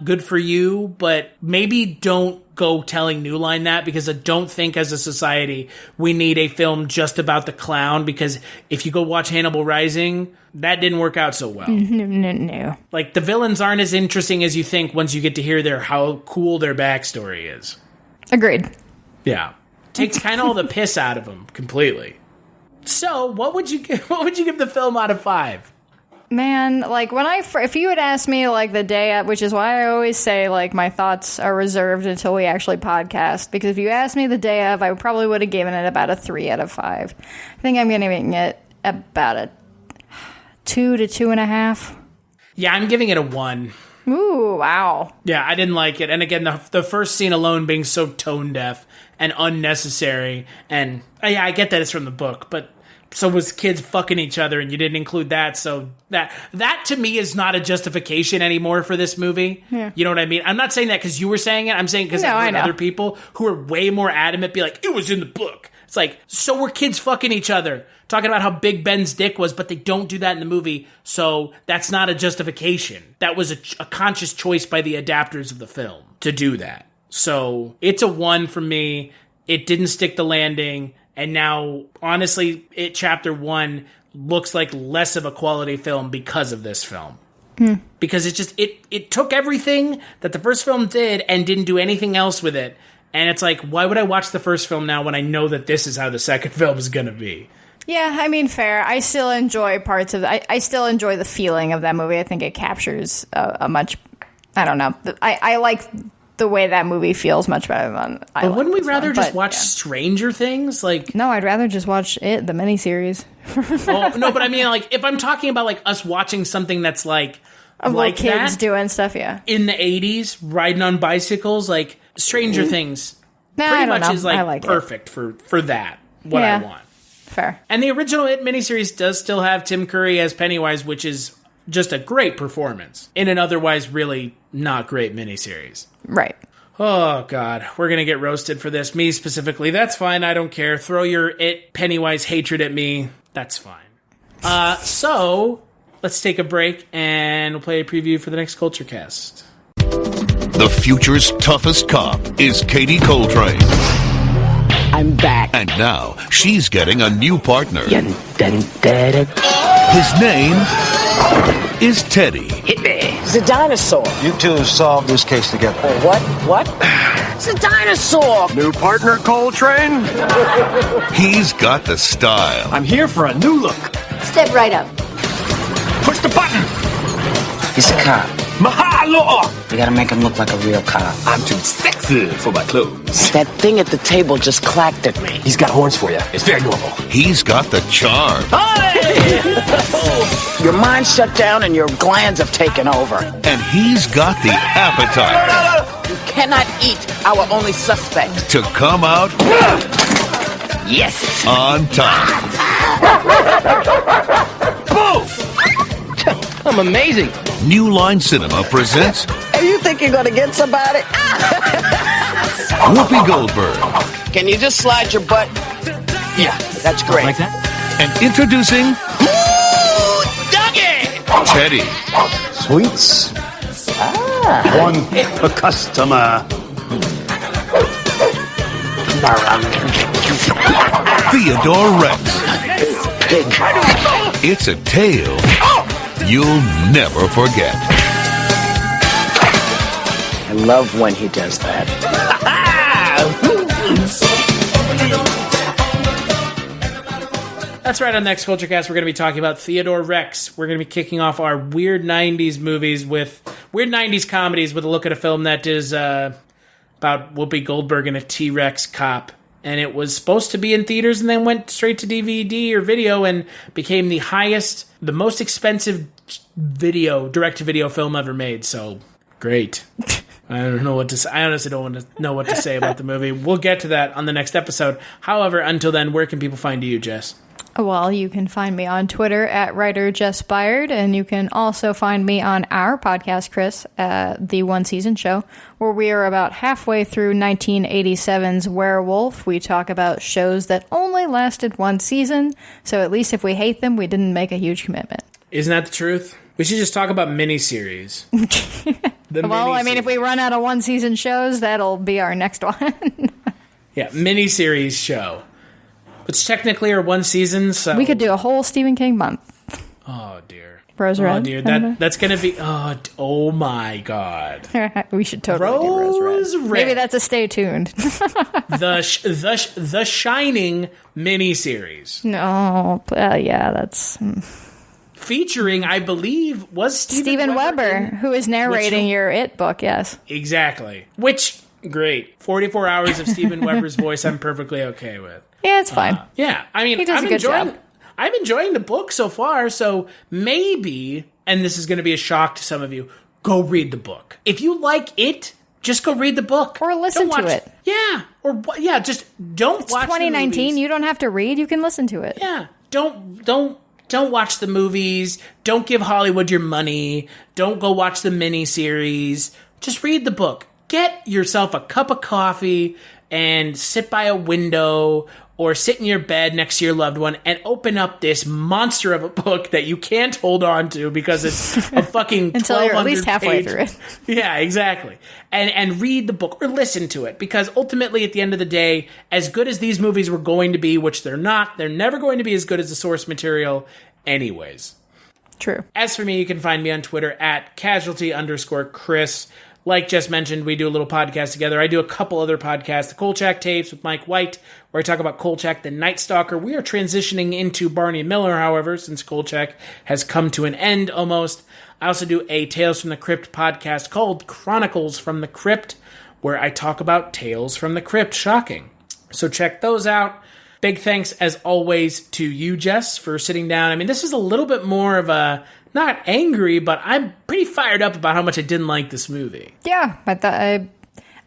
good for you. But maybe don't go telling New Line that, because I don't think as a society we need a film just about the clown. Because if you go watch Hannibal Rising, that didn't work out so well. No. Like, the villains aren't as interesting as you think once you get to hear how cool their backstory is. Agreed. Yeah. Takes kind of all the piss out of them completely. So, what would you give the film out of 5? Man, like if you had asked me like the day of, which is why I always say like my thoughts are reserved until we actually podcast, because if you asked me the day of, I probably would have given it about a 3 out of 5. I think I'm giving it about a 2 to 2.5. Yeah, I'm giving it a 1. Ooh, wow. Yeah, I didn't like it. And again, the first scene alone being so tone deaf and unnecessary. And yeah, I get that it's from the book, but so was kids fucking each other, and you didn't include that. So that to me is not a justification anymore for this movie. Yeah. You know what I mean? I'm not saying that because you were saying it. I'm saying because I've heard other people who are way more adamant be like, it was in the book. It's like, so were kids fucking each other, talking about how big Ben's dick was, but they don't do that in the movie. So that's not a justification. That was a conscious choice by the adapters of the film to do that. So it's a 1 from me. It didn't stick the landing. And now, honestly, It Chapter 1 looks like less of a quality film because of this film. Because it took everything that the first film did and didn't do anything else with it. And it's like, why would I watch the first film now when I know that this is how the second film is going to be? Yeah, I mean, fair. I still enjoy parts of it. I still enjoy the feeling of that movie. I think it captures a much... I don't know. I like the way that movie feels much better than I But wouldn't we this rather one. just But, watch yeah. Stranger Things? Like, No, I'd rather just watch it, the miniseries. oh, no, but I mean, like, if I'm talking about, like, us watching something that's, like Of like kids that, doing stuff, yeah. in the 80s, riding on bicycles, like, Stranger Things Nah, pretty I don't much know. is, like, I like it. perfect for that, what I Yeah. want. Fair. And the original It miniseries does still have Tim Curry as Pennywise, which is just a great performance in an otherwise really not great miniseries. Right. Oh, God. We're going to get roasted for this. Me specifically. That's fine. I don't care. Throw your It Pennywise hatred at me. That's fine. So, let's take a break and we'll play a preview for the next Culture Cast. The future's toughest cop is Katie Coltrane. I'm back. And now, she's getting a new partner. His His name is Teddy. Hit me. It's a dinosaur. You two solve this case together. What? What? It's a dinosaur. New partner, Coltrane? He's got the style. I'm here for a new look. Step right up. Push the button. He's a cop. Mahalo! You gotta make him look like a real cop. I'm too sexy for my clothes. That thing at the table just clacked at me. He's got horns for you. It's very normal. He's got the charm. Your mind's shut down and your glands have taken over. And he's got the appetite You cannot eat our only suspect. to come out Yes. on top. I'm amazing. New Line Cinema presents Hey, you think you're gonna get somebody? Whoopi Goldberg. Can you just slide your butt? Yeah, that's great. Like that? And introducing Ooh, Dougie! Teddy. Sweets. One per customer. Theodore Rex. Pig. It's a tale you'll never forget. I love when he does that. That's right, on Next Culture Cast, we're going to be talking about Theodore Rex. We're going to be kicking off our weird 90s movies with weird 90s comedies with a look at a film that is about Whoopi Goldberg and a T-Rex cop. And it was supposed to be in theaters and then went straight to DVD or video and became the most expensive direct-to-video film ever made. So, great. I don't know what to say. I honestly don't want to know what to say about the movie. We'll get to that on the next episode. However, until then, where can people find you, Jess? Well, you can find me on Twitter at writer Jess Byard, and you can also find me on our podcast, Chris, The One Season Show, where we are about halfway through 1987's Werewolf. We talk about shows that only lasted one season, so at least if we hate them, we didn't make a huge commitment. Isn't that the truth? We should just talk about miniseries. Well, I mean, if we run out of one-season shows, that'll be our next one. Yeah, miniseries show. Which technically are one season, so... We could do a whole Stephen King month. Oh, dear. Rose Oh, Red. dear. That's going to be... Oh, my God. We should totally do Rose Red. Maybe that's a stay tuned. The Shining miniseries. No. Yeah, that's... Featuring, I believe, was Steven Weber, who is narrating your It book, yes. Exactly. Which, great. 44 hours of Steven Weber's voice I'm perfectly okay with. Yeah, it's fine. Yeah, I mean, he does a good job. I'm enjoying the book so far, so maybe, and this is going to be a shock to some of you, go read the book. If you like it, just go read the book. Or listen to it. Yeah, just don't watch 2019, the movies. you don't have to read, you can listen to it. Yeah, don't watch the movies. Don't give Hollywood your money. Don't go watch the miniseries. Just read the book. Get yourself a cup of coffee and sit by a window or sit in your bed next to your loved one and open up this monster of a book that you can't hold on to because it's a fucking until you're at least halfway through it. Yeah, exactly. And read the book or listen to it, because ultimately at the end of the day, as good as these movies were going to be, which they're not, they're never going to be as good as the source material anyways. True. As for me, you can find me on Twitter at casualty_Chris. Like just mentioned, we do a little podcast together. I do a couple other podcasts, the Kolchak Tapes with Mike White, where I talk about Kolchak the Night Stalker. We are transitioning into Barney Miller, however, since Kolchak has come to an end almost. I also do a Tales from the Crypt podcast called Chronicles from the Crypt, where I talk about Tales from the Crypt. Shocking. So check those out. Big thanks, as always, to you, Jess, for sitting down. I mean, this is a little bit more of a, not angry, but I'm pretty fired up about how much I didn't like this movie. Yeah,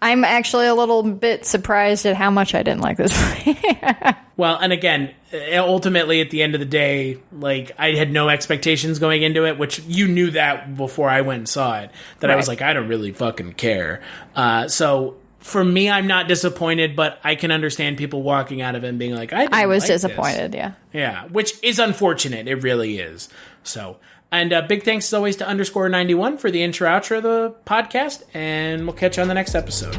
I'm actually a little bit surprised at how much I didn't like this movie. Well, and again, ultimately, at the end of the day, like, I had no expectations going into it, which you knew that before I went and saw it, that I was like, I don't really fucking care. So for me, I'm not disappointed, but I can understand people walking out of it and being like, I was disappointed, this. Yeah, which is unfortunate. It really is. So, and big thanks as always to _91 for the intro outro of the podcast, and we'll catch you on the next episode.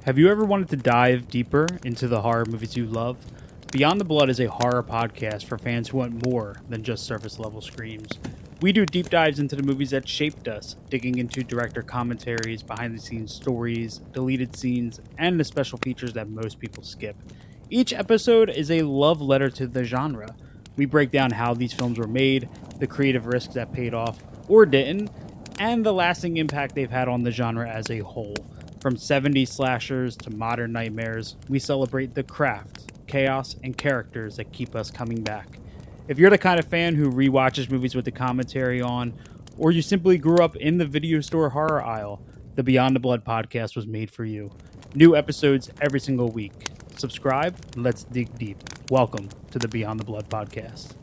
Have you ever wanted to dive deeper into the horror movies you love? Beyond the Blood is a horror podcast for fans who want more than just surface-level screams. We do deep dives into the movies that shaped us, digging into director commentaries, behind-the-scenes stories, deleted scenes, and the special features that most people skip. Each episode is a love letter to the genre. We break down how these films were made, the creative risks that paid off or didn't, and the lasting impact they've had on the genre as a whole. From 70s slashers to modern nightmares, we celebrate the craft, chaos, and characters that keep us coming back. If you're the kind of fan who rewatches movies with the commentary on, or you simply grew up in the video store horror aisle, the Beyond the Blood podcast was made for you. New episodes every single week. Subscribe, and let's dig deep. Welcome to the Beyond the Blood podcast.